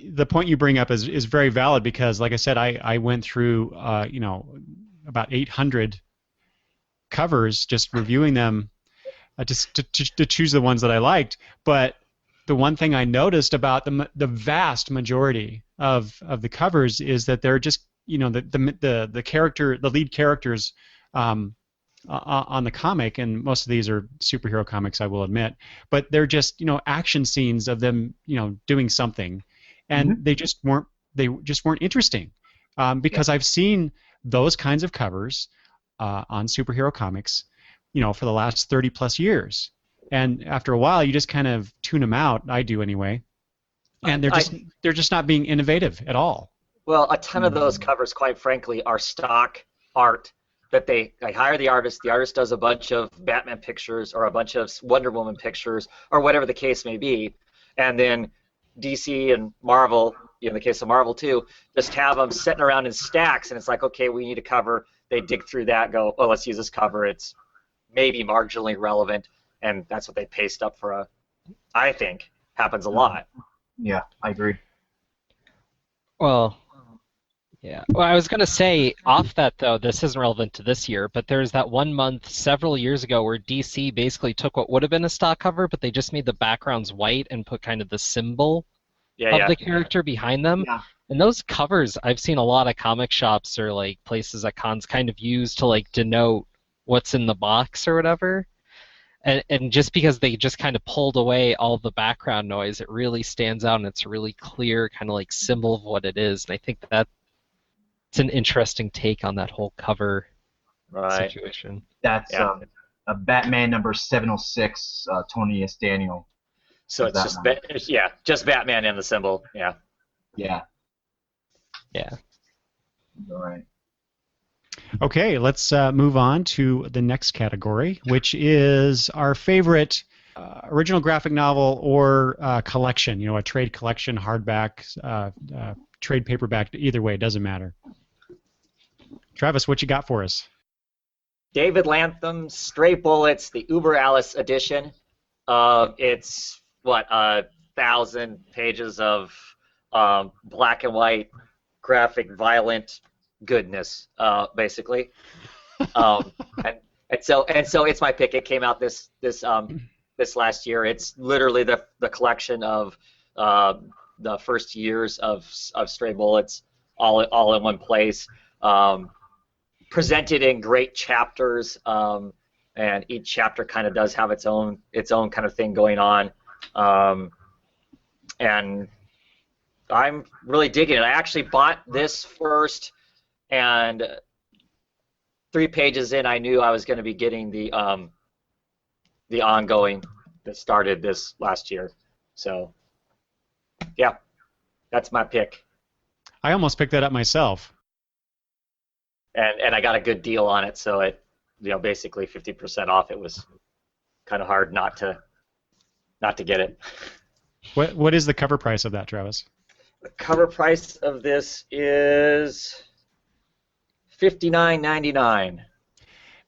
the point you bring up is very valid because, like I said, I went through about 800 covers, just reviewing them, just to choose the ones that I liked. But the one thing I noticed about the vast majority of the covers is that they're just the lead characters on the comic, and most of these are superhero comics, I will admit, but they're just action scenes of them doing something, and they just weren't interesting because I've seen those kinds of covers on superhero comics for the last 30 plus years, and after a while you just kind of tune them out. I do anyway, and they're just not being innovative at all. Well, a ton of those covers, quite frankly, are stock art that they hire the artist. The artist does a bunch of Batman pictures or a bunch of Wonder Woman pictures or whatever the case may be, and then DC and Marvel, in the case of Marvel too, just have them sitting around in stacks, and it's like, okay, we need a cover. They dig through that, go, oh, let's use this cover. It's maybe marginally relevant, and that's what they paste up for a. I think happens a lot. Yeah, I agree. Well, yeah. Well, I was going to say, off that though, this isn't relevant to this year, but there's that 1 month several years ago where DC basically took what would have been a stock cover, but they just made the backgrounds white and put kind of the symbol of the character behind them. Yeah. And those covers, I've seen a lot of comic shops or like places at cons kind of use to like denote what's in the box or whatever. And just because they just kind of pulled away all the background noise, it really stands out and it's a really clear kind of like symbol of what it is. And I think that's an interesting take on that whole cover situation. That's a Batman number 706, Tony S. Daniel. So it's just Batman and the symbol. Yeah. Yeah. Yeah. All right. Okay, let's move on to the next category, which is our favorite original graphic novel or collection. You know, a trade collection, hardback, trade paperback. Either way, it doesn't matter. Travis, what you got for us? David Latham's Stray Bullets, the Uber Alice edition. It's 1,000 pages of black and white graphic violent goodness, basically. And so it's my pick. It came out this last year. It's literally the collection of the first years of Stray Bullets all in one place. Presented in great chapters, and each chapter kind of does have its own kind of thing going on, and I'm really digging it. I actually bought this first, and 3 pages in, I knew I was going to be getting the ongoing that started this last year. So, yeah, that's my pick. I almost picked that up myself. And I got a good deal on it, so it, basically 50% off. It was kind of hard not to get it. What is the cover price of that, Travis? The cover price of this is $59.99.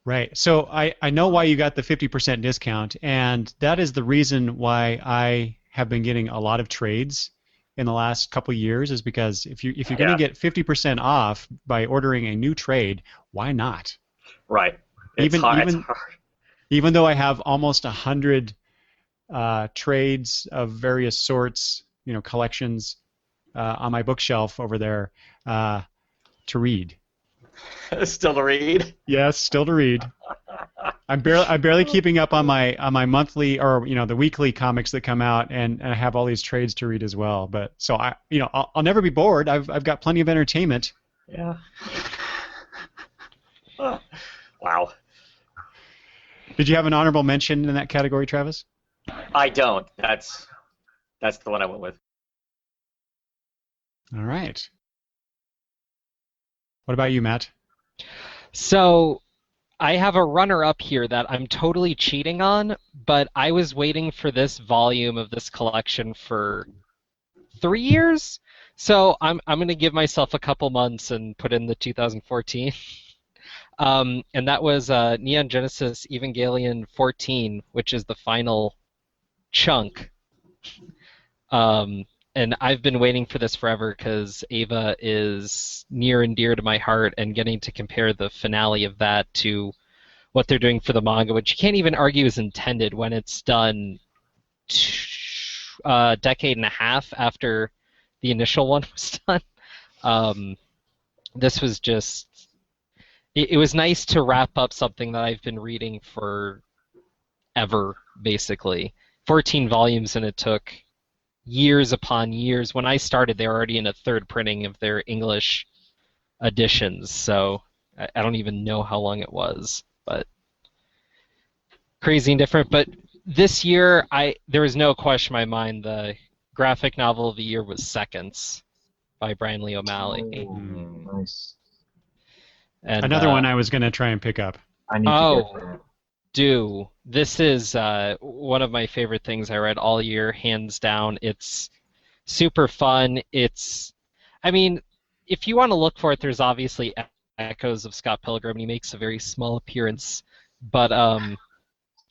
Right. So I know why you got the 50% discount, and that is the reason why I have been getting a lot of trades in the last couple of years, is because if you're going to get 50% off by ordering a new trade, why not? Right. It's hard. Even though I have almost 100 trades of various sorts, collections on my bookshelf over there to read. Still to read? Yes, still to read. I'm barely keeping up on my monthly or the weekly comics that come out, and I have all these trades to read as well. But so I'll never be bored. I've got plenty of entertainment. Yeah. Wow. Did you have an honorable mention in that category, Travis? I don't. That's the one I went with. All right. What about you, Matt? So I have a runner-up here that I'm totally cheating on, but I was waiting for this volume of this collection for 3 years. So I'm going to give myself a couple months and put in the 2014. And that was Neon Genesis Evangelion 14, which is the final chunk. And I've been waiting for this forever because Eva is near and dear to my heart, and getting to compare the finale of that to what they're doing for the manga, which you can't even argue is intended when it's done a decade and a half after the initial one was done. This was just... It was nice to wrap up something that I've been reading for ever, basically. 14 volumes, and it took years upon years. When I started, they were already in a third printing of their English editions, so I don't even know how long it was, but crazy and different. But this year, there was no question in my mind the graphic novel of the year was Seconds by Brian Lee O'Malley. Oh, nice. And, another one I was going to try and pick up. I need to get that. This is one of my favorite things I read all year, hands down. It's super fun. If you want to look for it, there's obviously echoes of Scott Pilgrim. He makes a very small appearance but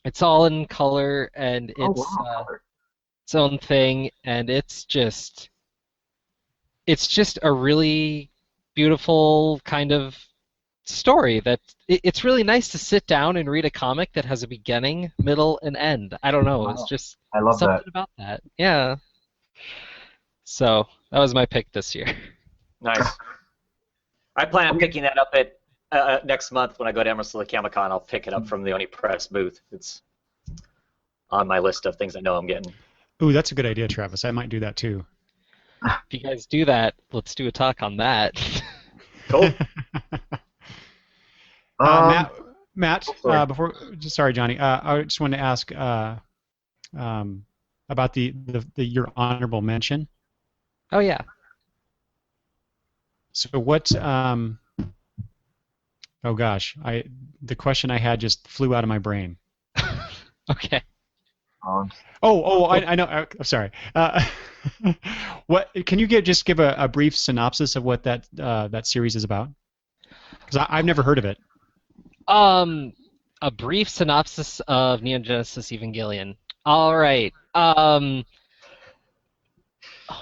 it's all in color and Oh it's wow. its own thing, and it's just a really beautiful kind of story that it's really nice to sit down and read a comic that has a beginning, middle, and end. I don't know, it's Wow. just I love something that. about that. Yeah. So that was my pick this year. Nice. I plan on picking that up at next month when I go to Emerson Lake Comic Con. I'll pick it up from the Oni Press booth. It's on my list of things I know I'm getting. Ooh, that's a good idea, Travis. I might do that too. If you guys do that, let's do a talk on that. Cool. Matt, sorry. sorry, Johnny. I just wanted to ask about the your honorable mention. Oh yeah. So what? Oh gosh, the question I had just flew out of my brain. Okay. I know. I'm sorry. What can you just give a brief synopsis of what that series is about? Because I've never heard of it. A brief synopsis of Neon Genesis Evangelion. All right. Oh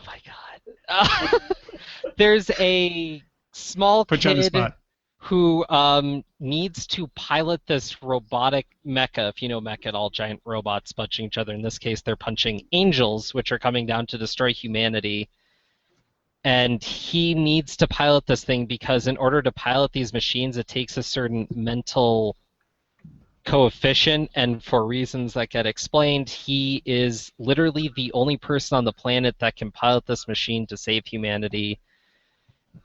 my God. There's a small Put you on the kid spot. who needs to pilot this robotic mecha. If you know mecha at all, giant robots punching each other. In this case, they're punching angels, which are coming down to destroy humanity. And he needs to pilot this thing because in order to pilot these machines, it takes a certain mental coefficient, and for reasons that get explained, he is literally the only person on the planet that can pilot this machine to save humanity.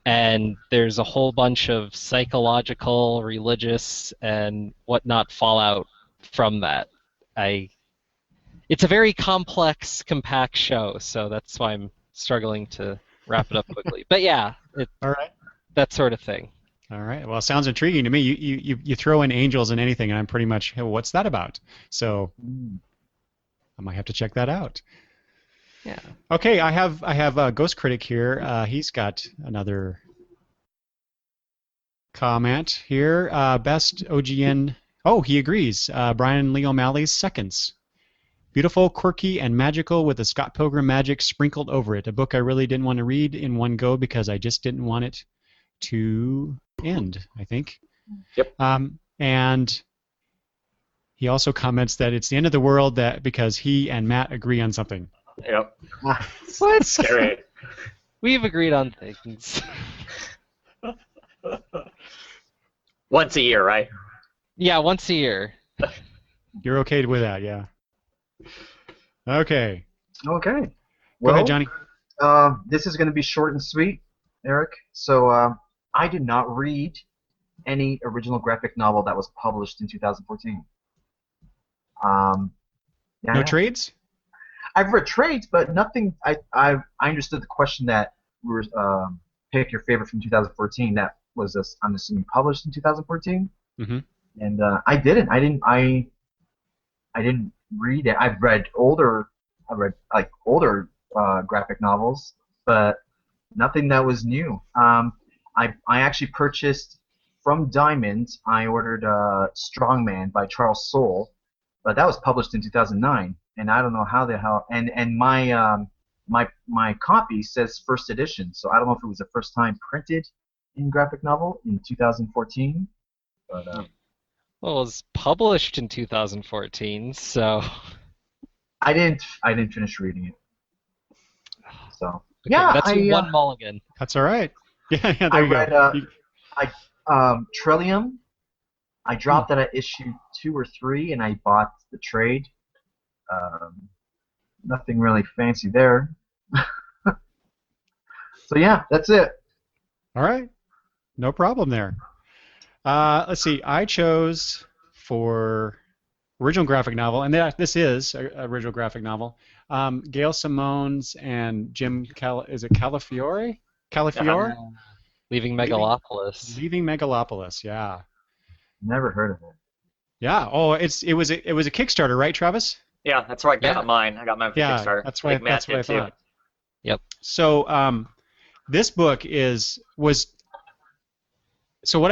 And there's a whole bunch of psychological, religious, and whatnot fallout from that. It's a very complex, compact show, so that's why I'm struggling to wrap it up quickly. But yeah, All right. that sort of thing. All right. Well, it sounds intriguing to me. You throw in angels and anything, and I'm pretty much, hey, what's that about? So I might have to check that out. Yeah. Okay, I have a Ghost Critic here. He's got another comment here. Best OGN. Oh, he agrees. Brian Lee O'Malley's Seconds. Beautiful, quirky, and magical with the Scott Pilgrim magic sprinkled over it. A book I really didn't want to read in one go because I just didn't want it to end, I think. Yep. And he also comments that it's the end of the world because he and Matt agree on something. Yep. What? Scary. We've agreed on things. Once a year, right? Yeah, once a year. You're okay with that, yeah. Okay. Okay. Go Well, ahead, Johnny. this is going to be short and sweet, Eric. So I did not read any original graphic novel that was published in 2014. No Yeah. trades? I've read trades, but nothing. I understood the question that we were pick your favorite from 2014. That was I'm assuming published in 2014. Mm-hmm. And I didn't. I didn't read it. I read older graphic novels, but nothing that was new. I actually purchased from Diamond. I ordered Strongman by Charles Soule, but that was published in 2009, and I don't know how the hell. And my copy says first edition, so I don't know if it was the first time printed in graphic novel in 2014. But Well, it was published in 2014, so I didn't finish reading it. So okay, yeah, that's one mulligan. That's all right. Yeah, there I you read go. Trillium. I dropped that at issue 2 or 3, and I bought the trade. Nothing really fancy there. So yeah, that's it. All right. No problem there. Let's see. I chose for original graphic novel, and this is an original graphic novel. Gail Simone's and Jim is it Calafiore? Calafiore? Leaving Megalopolis. Leaving Megalopolis. Yeah. Never heard of it. Yeah. Oh, it was a Kickstarter, right, Travis? Yeah, that's where I got Yeah. mine. I got mine from Yeah, Kickstarter. that's I what think Matt I did too. thought. Yep. So this book was So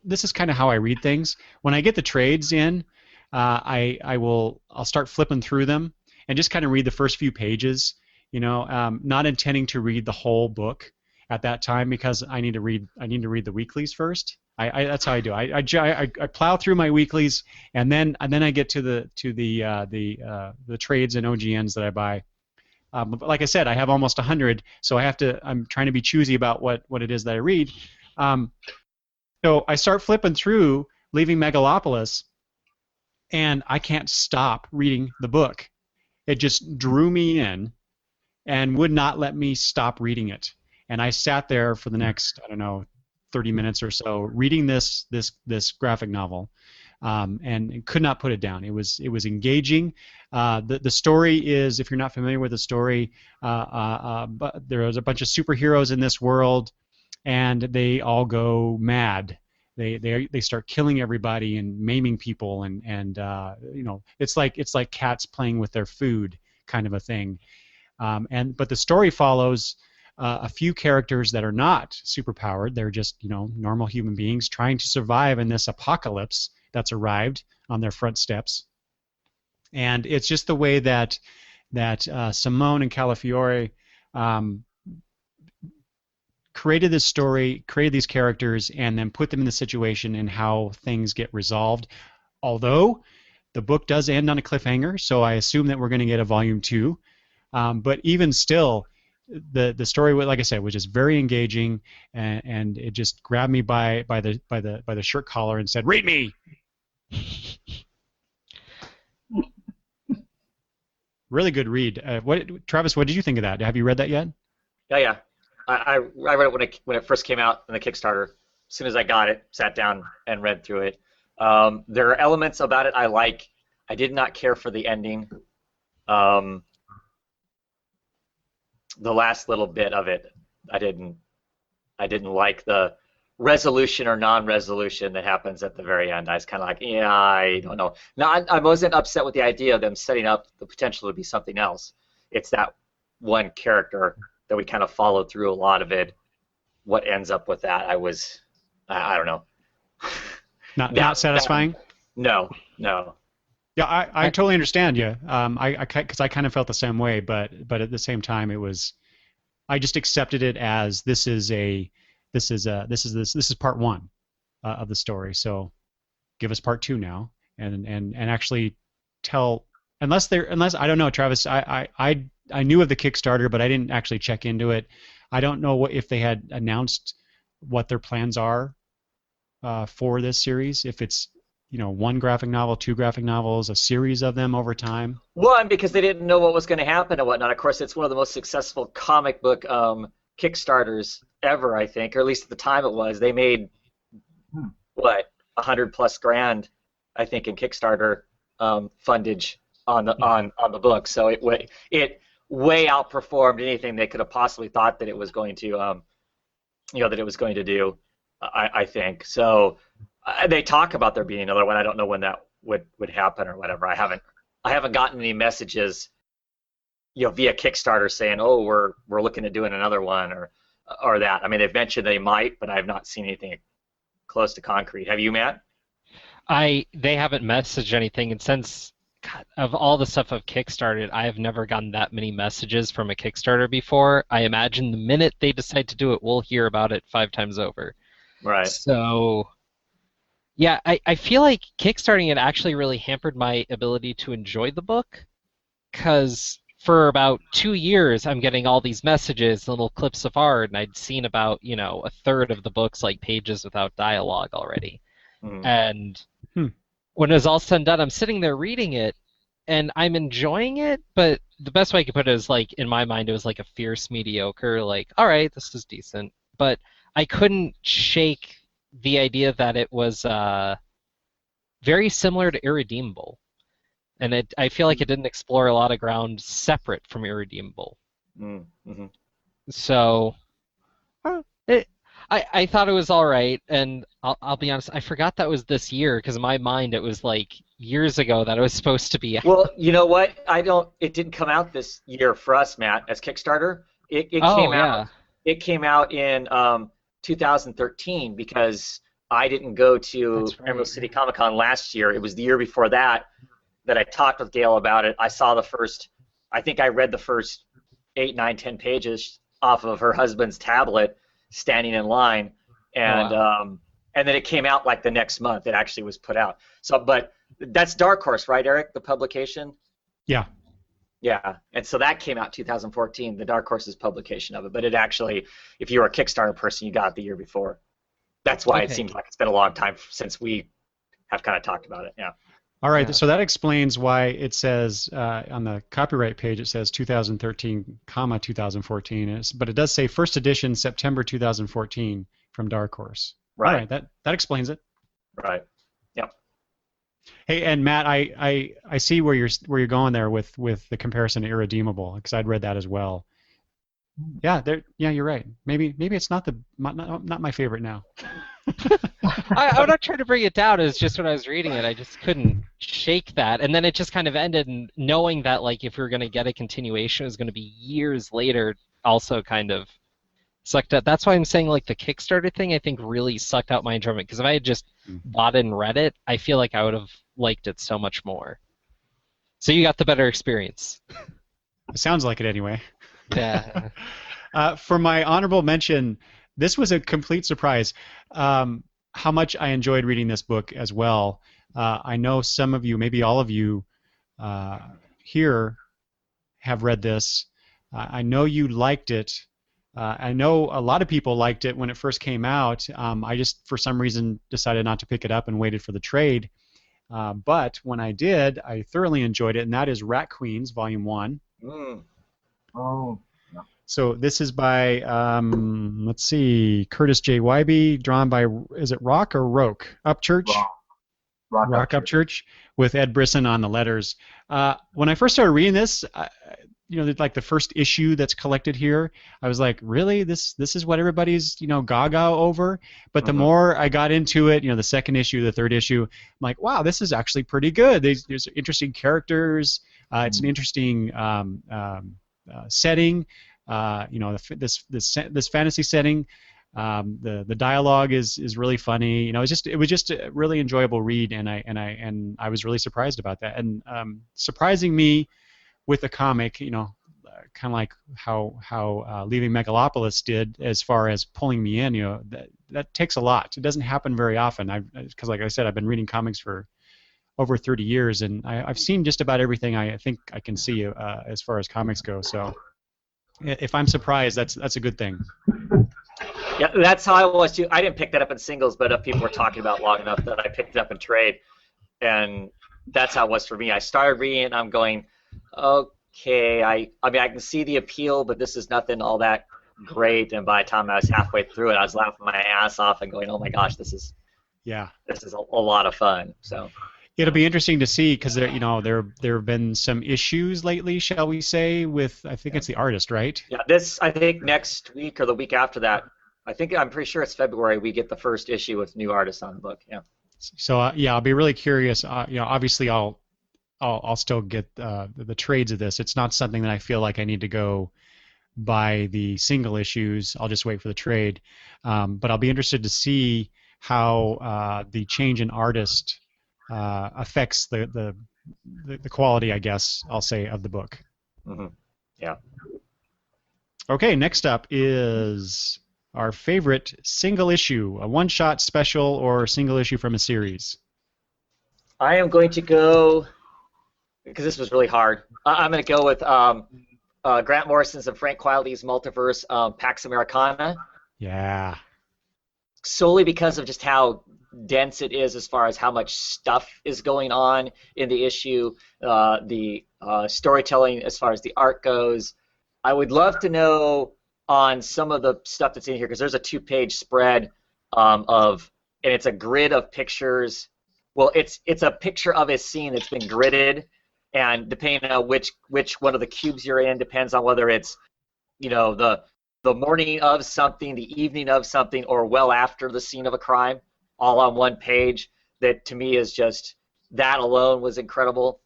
this is kind of how I read things. When I get the trades in, I'll start flipping through them and just kind of read the first few pages. Not intending to read the whole book at that time because I need to read the weeklies first. That's how I do. I plow through my weeklies and then I get to the trades and OGNs that I buy. But like I said, I have almost 100, so I'm trying to be choosy about what it is that I read. So I start flipping through Leaving Megalopolis, and I can't stop reading the book. It just drew me in and would not let me stop reading it. And I sat there for the next, 30 minutes or so reading this graphic novel, and could not put it down. It was engaging. The story is, if you're not familiar with the story, but there's a bunch of superheroes in this world, and they all go mad. They start killing everybody and maiming people, and it's like cats playing with their food kind of a thing. But the story follows a few characters that are not superpowered. They're just normal human beings trying to survive in this apocalypse that's arrived on their front steps. And it's just the way that Simone and Calafiore created this story, created these characters, and then put them in the situation and how things get resolved. Although the book does end on a cliffhanger, so I assume that we're going to get a volume 2. But even still, the story, like I said, was just very engaging, and it just grabbed me by the shirt collar and said, "Read me." Really good read. Travis? What did you think of that? Have you read that yet? Yeah. I read it when it first came out in the Kickstarter. As soon as I got it, sat down and read through it. There are elements about it I like. I did not care for the ending. The last little bit of it, I didn't like the resolution or non-resolution that happens at the very end. I was kind of like, yeah, I don't know. Now, I wasn't upset with the idea of them setting up the potential to be something else. It's that one character that we kind of followed through a lot of it. What ends up with that, I don't know. Not satisfying? No. Yeah, I totally understand you. Because I kind of felt the same way, but at the same time, I just accepted it as this is part 1 of the story. So give us part 2 now, and actually tell. Unless I don't know, Travis. I knew of the Kickstarter, but I didn't actually check into it. I don't know if they had announced what their plans are for this series. If it's 1 graphic novel, 2 graphic novels, a series of them over time. One, because they didn't know what was going to happen and whatnot. Of course, it's one of the most successful comic book Kickstarters ever, I think, or at least at the time it was. They made $100+ grand, I think, in Kickstarter fundage on the book. So it way outperformed anything they could have possibly thought that it was going to do. I think so. They talk about there being another one. I don't know when that would happen or whatever. I haven't gotten any messages, via Kickstarter saying, "Oh, we're looking at doing another one," or that. I mean, they've mentioned they might, but I have not seen anything close to concrete. Have you, Matt? They haven't messaged anything, and since of all the stuff I've Kickstarted, I have never gotten that many messages from a Kickstarter before. I imagine the minute they decide to do it, we'll hear about it 5 times over. Right. So, yeah, I feel like Kickstarting it actually really hampered my ability to enjoy the book, because for about 2 years I'm getting all these messages, little clips of art, and I'd seen about, a third of the book's like pages without dialogue already. And when it was all said and done, I'm sitting there reading it, and I'm enjoying it, but the best way I could put it is, like, in my mind, it was like a fierce mediocre, like, all right, this is decent. But I couldn't shake the idea that it was very similar to Irredeemable. And I feel like it didn't explore a lot of ground separate from Irredeemable. Mm-hmm. So, I thought it was all right, and I'll be honest, I forgot that was this year, because in my mind it was like years ago that it was supposed to be out. Well, you know what? It didn't come out this year for us, Matt, as Kickstarter. It came out in 2013, because I didn't go to That's right. Emerald City Comic Con last year. It was the year before that I talked with Gail about it. I saw the first, I think I read the first 8, 9, 10 pages off of her husband's tablet, standing in line, and Wow. and then it came out like the next month. It actually was put out. So, but that's Dark Horse, right, Eric? The publication. Yeah. Yeah, and so that came out 2014, the Dark Horse's publication of it. But it actually, if you were a Kickstarter person, you got it the year before. That's why it Okay. seems like it's been a long time since we have kind of talked about it. Yeah. All right, Yeah. so that explains why it says on the copyright page it says 2013, 2014, but it does say first edition September 2014 from Dark Horse. Right. All right, that explains it. Right. Yep. Hey, and Matt, I see where you're going there with the comparison to Irredeemable, because I'd read that as well. Yeah, you're right. Maybe it's not not my favorite now. I'm not trying to bring it down. It was just when I was reading it, I just couldn't shake that, and then it just kind of ended. And knowing that, like, if we were going to get a continuation, it was going to be years later, also kind of sucked out. That's why I'm saying, like, the Kickstarter thing, I think, really sucked out my enjoyment. Because if I had just bought it and read it, I feel like I would have liked it so much more. So you got the better experience. It sounds like it anyway. Yeah. For my honorable mention, this was a complete surprise. How much I enjoyed reading this book as well. I know some of you, maybe all of you here have read this. I know you liked it. I know a lot of people liked it when it first came out. I just, for some reason, decided not to pick it up and waited for the trade. But when I did, I thoroughly enjoyed it, and that is Rat Queens, Volume 1. Mm. Oh, So this is by, let's see, Curtis J. Wybe, drawn by, is it Rock or Roke? Upchurch? Rock Upchurch, with Ed Brisson on the letters. When I first started reading this, like the first issue that's collected here, I was like, really? This is what everybody's, gaga over? But the more I got into it, the second issue, the third issue, I'm like, wow, this is actually pretty good. There's interesting characters. It's an interesting setting. This fantasy setting. The dialogue is really funny. It was just a really enjoyable read, and I was really surprised about that. And surprising me with the comic, kind of like how Leaving Megalopolis did, as far as pulling me in. That takes a lot. It doesn't happen very often. Because like I said, I've been reading comics for over 30 years, and I've seen just about everything I think I can see as far as comics go. So if I'm surprised, that's a good thing. Yeah, that's how I was too. I didn't pick that up in singles, but people were talking about it long enough that I picked it up in trade, and that's how it was for me. I started reading it, and I'm going, okay, I mean, I can see the appeal, but this is nothing all that great. And by the time I was halfway through it, I was laughing my ass off and going, oh my gosh, this is a lot of fun. So it'll be interesting to see, because there have been some issues lately, shall we say, with, I think it's the artist, right? yeah, this, I think next week or the week after that, I'm pretty sure it's February, we get the first issue with new artists on the book. Yeah. So I'll be really curious. Obviously I'll still get the trades of this. It's not something that I feel like I need to go buy the single issues. I'll just wait for the trade. But I'll be interested to see how the change in artist affects the quality, I guess I'll say, of the book. Mm-hmm. Yeah. Okay, next up is our favorite single issue, a one-shot special or single issue from a series. I am going to go, because this was really hard, I'm going to go with Grant Morrison's and Frank Quitely's Multiverse, Pax Americana. Yeah. Solely because of just how dense it is as far as how much stuff is going on in the issue, the storytelling as far as the art goes. I would love to know on some of the stuff that's in here, because there's a 2-page spread and it's a grid of pictures. Well, it's a picture of a scene that's been gridded, and depending on which one of the cubes you're in depends on whether it's the morning of something, the evening of something, or well after the scene of a crime, all on one page. That to me is just, that alone was incredible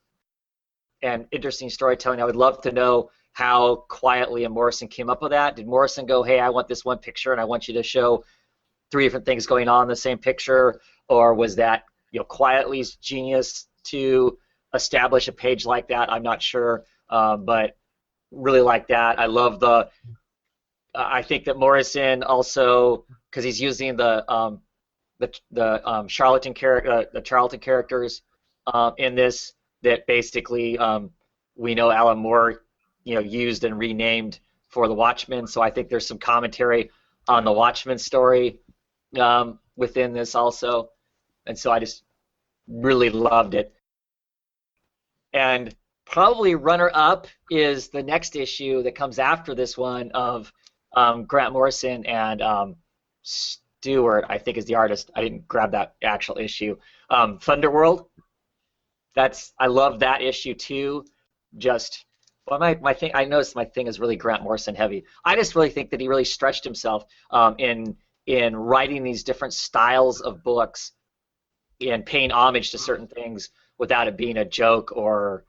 and interesting storytelling. I would love to know how Quitely and Morrison came up with that. Did Morrison go, hey, I want this one picture and I want you to show three different things going on in the same picture, or was that Quietly's genius to establish a page like that? I'm not sure, but really like that. I love the. I think that Morrison also, because he's using the charlatan the Charlton characters in this, that basically we know Alan Moore used and renamed for the Watchmen. So I think there's some commentary on the Watchmen story within this also, and so I just really loved it. And probably runner-up is the next issue that comes after this one of Grant Morrison and Stewart, I think is the artist. I didn't grab that actual issue. Thunderworld. I love that issue too. Just my thing. I noticed my thing is really Grant Morrison heavy. I just really think that he really stretched himself in writing these different styles of books and paying homage to certain things without it being a joke, or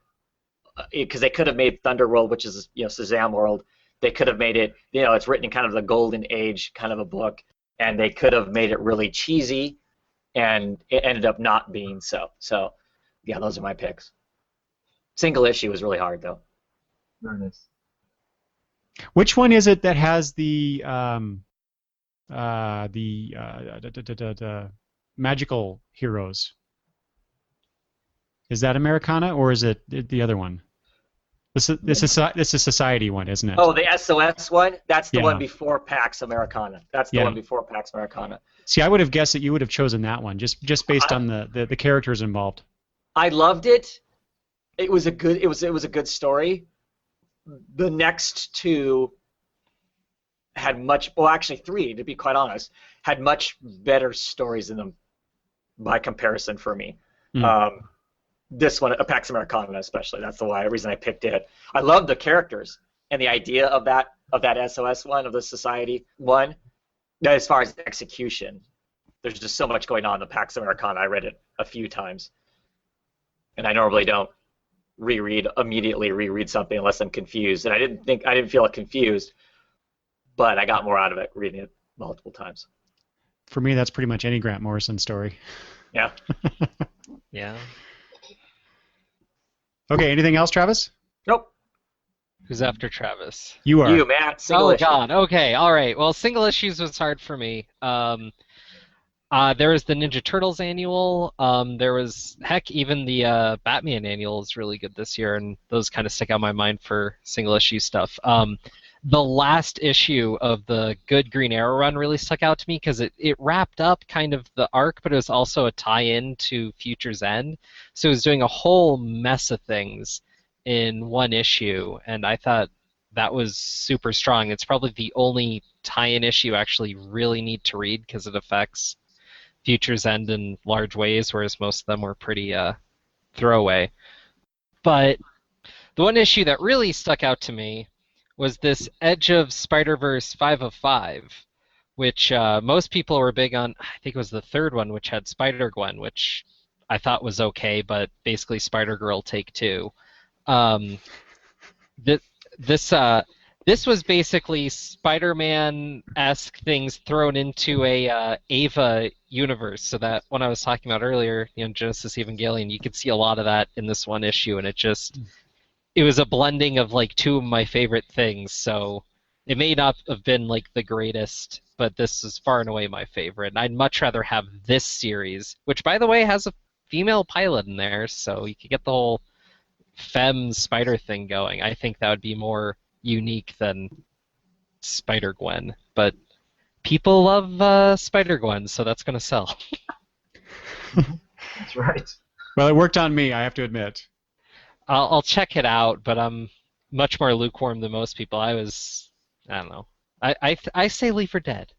because they could have made Thunderworld, which is Shazam World. They could have made it, it's written in kind of the golden age kind of a book, and they could have made it really cheesy, and it ended up not being so. So, yeah, those are my picks. Single issue was really hard, though. Very nice. Which one is it that has the magical heroes? Is that Americana, or is it the other one? This is Society one, isn't it? Oh, the SOS one? That's the one before Pax Americana. That's the one before Pax Americana. See, I would have guessed that you would have chosen that one, just based on the characters involved. I loved it. It was a good story. The next two had actually three, to be quite honest, had much better stories in them by comparison for me. This one, Pax Americana especially, that's the reason I picked it. I love the characters and the idea of that SOS one, of the Society one. As far as execution, there's just so much going on in the Pax Americana. I read it a few times, and I normally don't immediately reread something unless I'm confused. And I didn't feel confused, but I got more out of it reading it multiple times. For me, that's pretty much any Grant Morrison story. Yeah. Yeah. Okay, anything else, Travis? Nope. Who's after Travis? You are. You, Matt. Single issue. God. Okay. All right. Well, single issues was hard for me. There was the Ninja Turtles annual. There was, even the Batman annual is really good this year, and those kind of stick out in my mind for single issue stuff. The last issue of the Good Green Arrow run really stuck out to me because it wrapped up kind of the arc, but it was also a tie-in to Future's End. So it was doing a whole mess of things in one issue, and I thought that was super strong. It's probably the only tie-in issue I actually really need to read because it affects Future's End in large ways, whereas most of them were pretty throwaway. But the one issue that really stuck out to me was this Edge of Spider-Verse 5 of 5, which most people were big on. I think it was the third one, which had Spider-Gwen, which I thought was okay, but basically Spider-Girl take two. This was basically Spider-Man-esque things thrown into a Ava universe, so that when I was talking about earlier, Genesis Evangelion, you could see a lot of that in this one issue, and it was a blending of like two of my favorite things, so it may not have been like the greatest, but this is far and away my favorite, and I'd much rather have this series, which by the way has a female pilot in there, so you could get the whole femme spider thing going. I think that would be more unique than Spider-Gwen, but people love Spider-Gwen, so that's going to sell. That's right. Well, it worked on me, I have to admit. I'll check it out, but I'm much more lukewarm than most people. I don't know. I say leave her dead.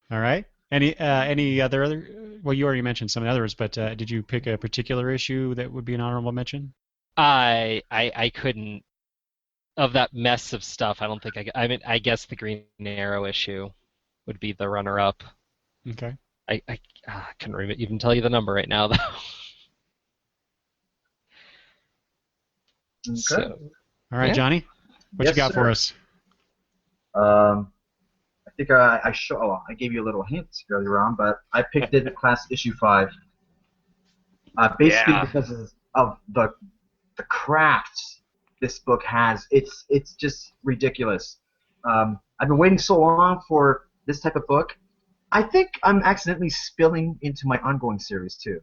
All right. Any other? Well, you already mentioned some others, but did you pick a particular issue that would be an honorable mention? I couldn't. Of that mess of stuff, I don't think I guess the Green Arrow issue would be the runner-up. Okay. I couldn't even tell you the number right now, though. Okay. So, all right, yeah. Johnny, what Yes, you got sir. for us? I think I gave you a little hint earlier on, but I picked David Class issue 5. Basically Yeah. because of the craft this book has. It's just ridiculous. I've been waiting so long for this type of book. I think I'm accidentally spilling into my ongoing series too.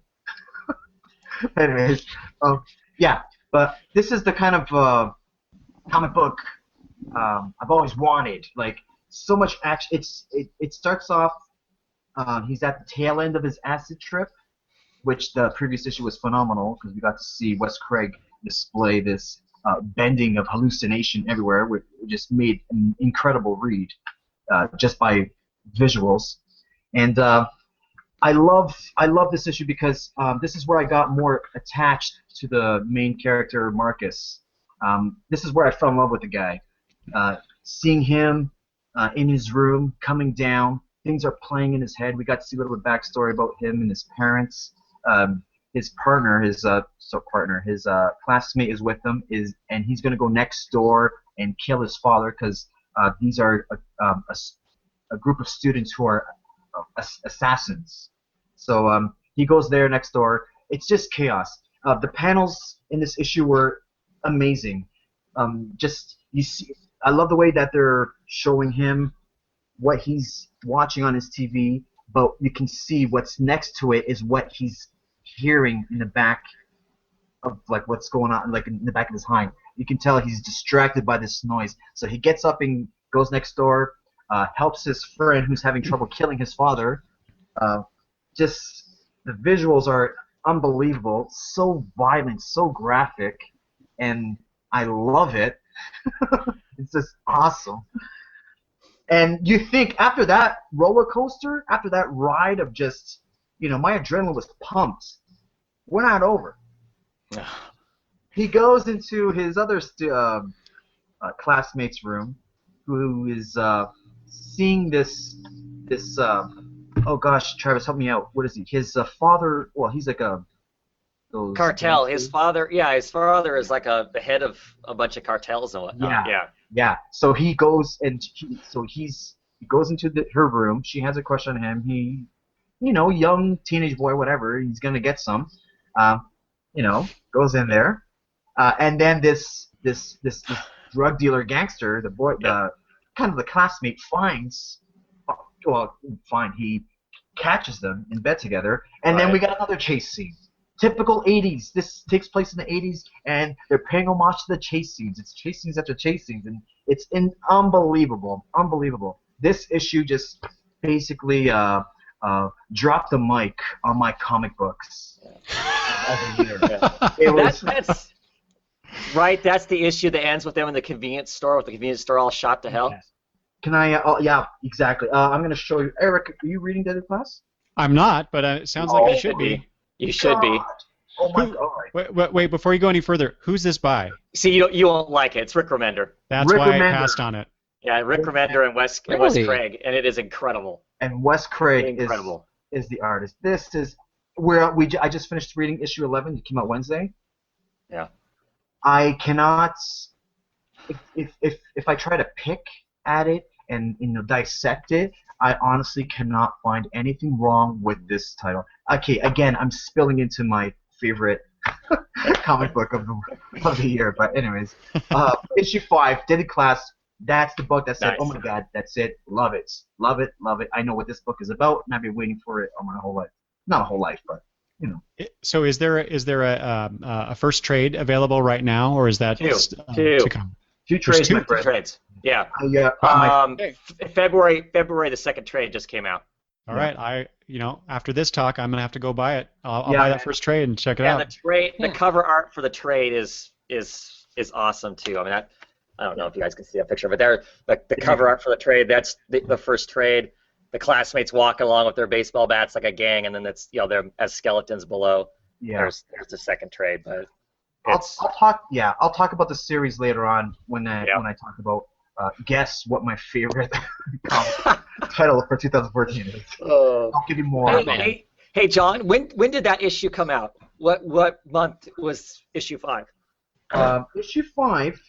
Anyways, yeah, but this is the kind of comic book I've always wanted. Like, so much action. It starts off. He's at the tail end of his acid trip, which the previous issue was phenomenal because we got to see Wes Craig display this bending of hallucination everywhere, which just made an incredible read just by visuals. And I love this issue because this is where I got more attached to the main character, Marcus. This is where I fell in love with the guy. Seeing him in his room, coming down, things are playing in his head. We got to see a little bit of backstory about him and his parents. His partner, his classmate is with him, and he's going to go next door and kill his father because these are a group of students who are assassins. So he goes there next door. It's just chaos. The panels in this issue were amazing. You see, I love the way that they're showing him what he's watching on his TV, but you can see what's next to it is what he's hearing in the back of like what's going on, like in the back of his mind. You can tell he's distracted by this noise. So he gets up and goes next door, helps his friend who's having trouble killing his father. Just the visuals are unbelievable, so violent, so graphic, and I love it. It's just awesome. And you think after that roller coaster, after that ride of just, my adrenaline was pumped. We're not over. He goes into his other classmate's room, who is seeing this. Oh gosh, Travis, help me out. What is he? His father. Well, he's like those cartel. His father is like the head of a bunch of cartels and whatnot. Yeah. So he goes and he goes into her room. She has a crush on him. He, young teenage boy, whatever. He's gonna get some. Goes in there, and then this drug dealer gangster, the classmate he catches them in bed together, and then we got another chase scene. Typical 80s. This takes place in the 80s, and they're paying homage to the chase scenes. It's chase scenes after chase scenes, and it's unbelievable. This issue just basically dropped the mic on my comic books. It was, that's right. That's the issue that ends with them in the convenience store, with the convenience store all shot to hell. Can I? Yeah, exactly. I'm going to show you. Eric, are you reading Deadly Class? I'm not, but it sounds like I should be. You should be. Oh my God! Wait! Before you go any further, who's this by? See, you won't like it. It's Rick Remender. That's Rick why Remender. I passed on it. Yeah, Rick Remender and Wes Craig, and it is incredible. And Wes Craig is the artist. This is where I just finished reading issue 11. It came out Wednesday. Yeah. I cannot. If I try to pick at it and dissect it, I honestly cannot find anything wrong with this title. Okay, again, I'm spilling into my favorite comic book of the year, but anyways, issue 5, Deadly Class. That's the book that said, Nice. "Oh my God, that's it. Love it. I know what this book is about, and I've been waiting for it all my whole life. Not a whole life, but So is there a first trade available right now, or is that Two. to come? 2 trades, my Two friend. trades. Yeah. Okay. February the second trade just came out. All right, after this talk, I'm gonna have to go buy it. I'll Yeah, buy that first trade and check it out. The cover art for the trade is awesome too. I mean, I don't know if you guys can see that picture, but the cover art for the trade. That's the first trade. The classmates walk along with their baseball bats like a gang, and then they're as skeletons below. Yeah. There's the second trade, but I'll talk about the series later on when I talk about guess what my favorite title for 2014 is. I'll give you more. Hey, John, when did that issue come out? What month was issue 5? Issue 5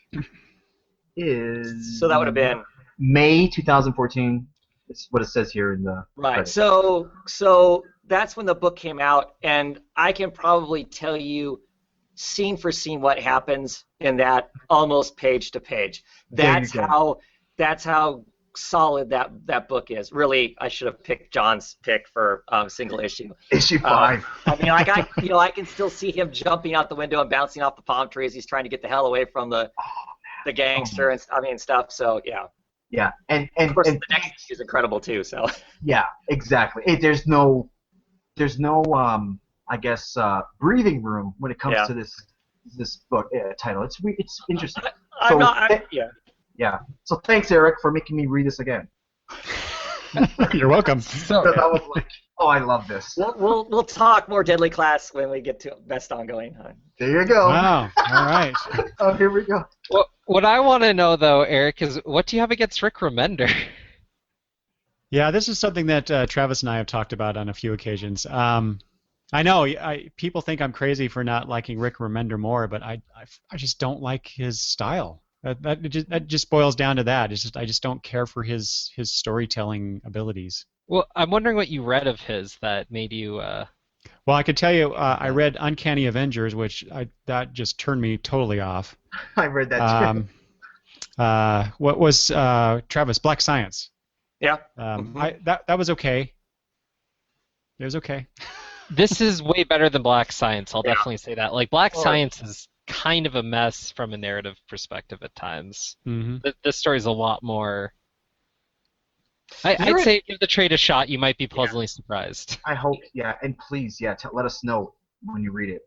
is. So that would have been May 2014. It's what it says here in the Right. credits. So that's when the book came out, and I can probably tell you scene for scene what happens in that almost page to page. There you That's how solid that book is. Really, I should have picked John's pick for single issue. Issue 5. I mean, like I can still see him jumping out the window and bouncing off the palm trees. He's trying to get the hell away from the gangster and stuff. So yeah. Yeah, and Of course, and the next issue is incredible too. So yeah, exactly. There's no I guess breathing room when it comes Yeah. to this book title. It's interesting. I'm not. Yeah. Yeah. So thanks, Eric, for making me read this again. You're welcome. So, Because I was like, oh, I love this. We'll talk more Deadly Class when we get to best ongoing. There you go. Wow. All right. Oh, here we go. what I want to know, though, Eric, is what do you have against Rick Remender? Yeah, this is something that Travis and I have talked about on a few occasions. I know people think I'm crazy for not liking Rick Remender more, but I just don't like his style. That just boils down to that. It's just I just don't care for his storytelling abilities. Well, I'm wondering what you read of his that made you. Well, I could tell you I read Uncanny Avengers, which that just turned me totally off. I read that too. What was Travis? Black Science. Yeah. That was okay. It was okay. This is way better than Black Science. I'll Yeah. definitely say that. Like Black Well, Science is kind of a mess from a narrative perspective at times. Hmm. This story's a lot more. You're I'd a- say give the trade a shot. You might be pleasantly surprised. I hope, yeah, and please, yeah, let us know when you read it.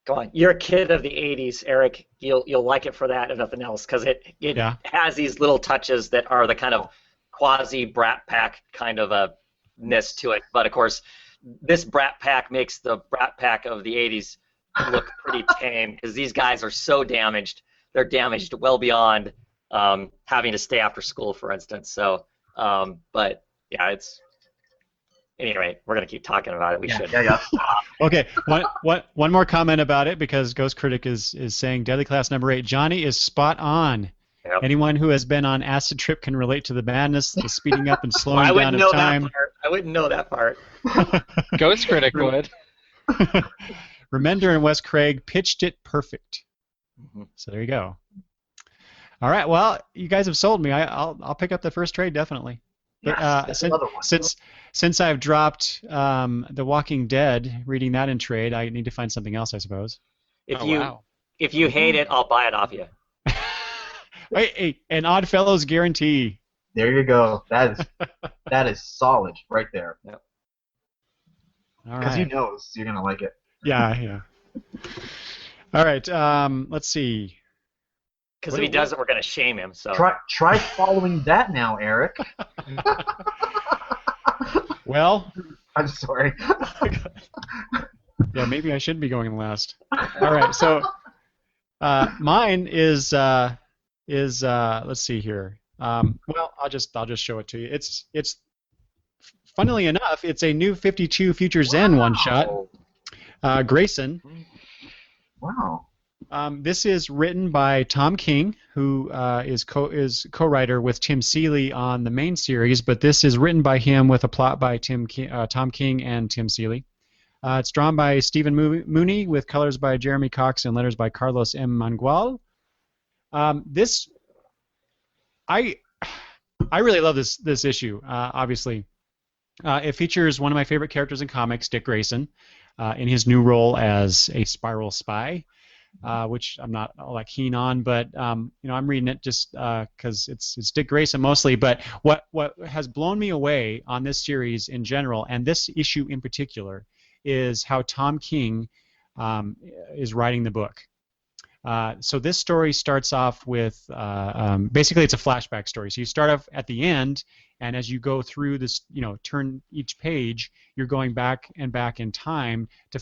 Go on. You're a kid of the '80s, Eric. You'll like it for that, if nothing else, because it Yeah. has these little touches that are the kind of quasi Brat Pack kind of a ness to it. But of course, this Brat Pack makes the Brat Pack of the '80s look pretty tame because these guys are so damaged. They're damaged well beyond having to stay after school, for instance. So, but yeah, it's. Anyway, we're gonna keep talking about it. We should. Yeah. Okay, one more comment about it because Ghost Critic is saying Deadly Class number 8. Johnny is spot on. Yep. Anyone who has been on acid trip can relate to the madness, the speeding up and Well, slowing I down wouldn't of know time. that part. I wouldn't know that part. Ghost Critic would. Remender and Wes Craig pitched it perfect. Mhm. So there you go. All right, well, you guys have sold me. I'll pick up the first trade definitely. But Yes, that's another one. since I've dropped The Walking Dead, reading that in trade, I need to find something else, I suppose. If Oh, you wow. if you hate it, I'll buy it off you. Hey, an Oddfellows guarantee. There you go. That is solid right there. All Because he right. knows you're gonna like it. Yeah. All right. Let's see. Because if he doesn't, we're gonna shame him. So Try following that now, Eric. Well, I'm sorry. yeah, maybe I should be going last. All right. So mine is let's see here. Well, I'll just show it to you. It's funnily enough, it's a new 52 Future Zen one shot. Grayson. Wow. This is written by Tom King, who is co-writer with Tim Seeley on the main series, but this is written by him with a plot by Tom King and Tim Seeley. It's drawn by Stephen Mooney with colors by Jeremy Cox and letters by Carlos M. Mangual. I really love this issue. Obviously, it features one of my favorite characters in comics, Dick Grayson, in his new role as a Spiral spy. Which I'm not all that keen on, but I'm reading it just because it's Dick Grayson mostly. But what has blown me away on this series in general, and this issue in particular, is how Tom King is writing the book. So this story starts off with basically it's a flashback story. So you start off at the end, and as you go through this, turn each page, you're going back and back in time to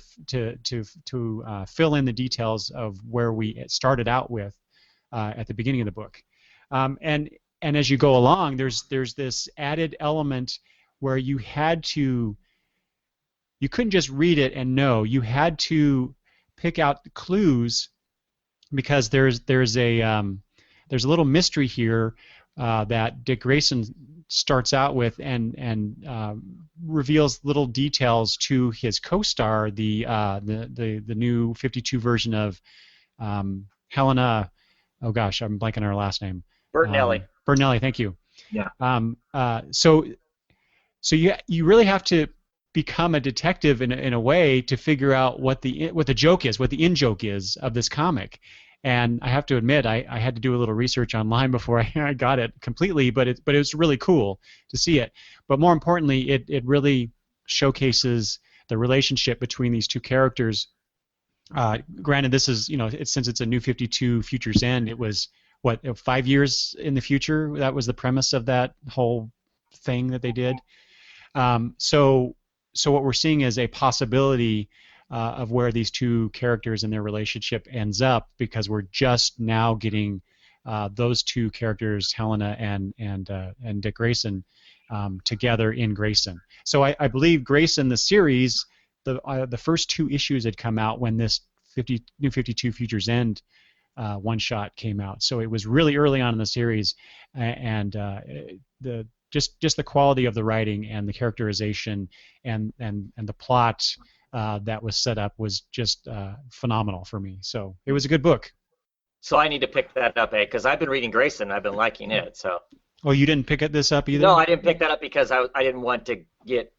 fill in the details of where we started out with at the beginning of the book. And as you go along, there's this added element where you couldn't just read it and know. You had to pick out the clues because there's a little mystery here that Dick Grayson starts out with and reveals little details to his co-star, the new 52 version of Helena. Oh gosh, I'm blanking on her last name. Bertinelli. Bertinelli, thank you. Yeah. So you really have to become a detective in a way to figure out what the joke is, what the in joke is of this comic. And I have to admit, I had to do a little research online before I got it completely, but it was really cool to see it. But more importantly, it really showcases the relationship between these two characters. Granted, this is, since it's a New 52 Future's End, it was 5 years in the future. That was the premise of that whole thing that they did. So what we're seeing is a possibility of where these two characters and their relationship ends up, because we're just now getting those two characters, Helena and Dick Grayson, together in Grayson. So I believe Grayson, the series, the first 2 issues had come out when this New 52 Future's End one shot came out. So it was really early on in the series, and just the quality of the writing and the characterization and the plot that was set up was just phenomenal for me. So it was a good book. So I need to pick that up, because I've been reading Grayson. I've been liking it. So. Oh, you didn't pick this up either? No, I didn't pick that up because I didn't want to get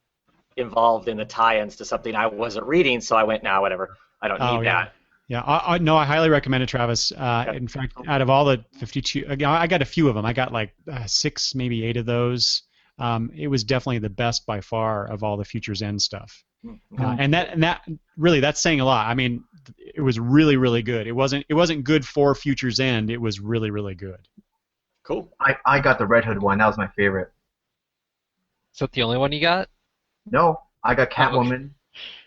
involved in the tie-ins to something I wasn't reading. So I went, whatever. I don't need that. Yeah, I highly recommend it, Travis. In fact, out of all the 52, I got a few of them. I got like 6, maybe 8 of those. It was definitely the best by far of all the Future's End stuff. And that really, that's saying a lot. I mean, it was really, really good. It wasn't good for Future's End. It was really, really good. Cool. I got the Red Hood one. That was my favorite. Is that the only one you got? No, I got Catwoman,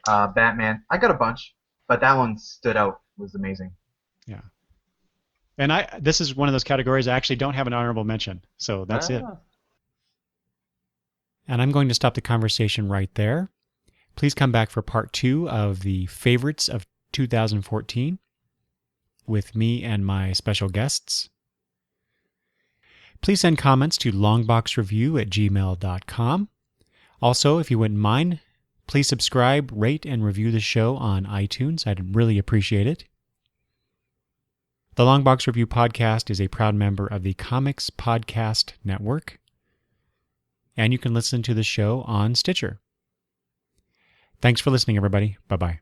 Batman. I got a bunch, but that one stood out. It was amazing. Yeah. And this is one of those categories I actually don't have an honorable mention, so that's it. And I'm going to stop the conversation right there. Please come back for part 2 of the favorites of 2014 with me and my special guests. Please send comments to longboxreview@gmail.com. Also, if you wouldn't mind, please subscribe, rate, and review the show on iTunes. I'd really appreciate it. The Longbox Review Podcast is a proud member of the Comics Podcast Network, and you can listen to the show on Stitcher. Thanks for listening, everybody. Bye-bye.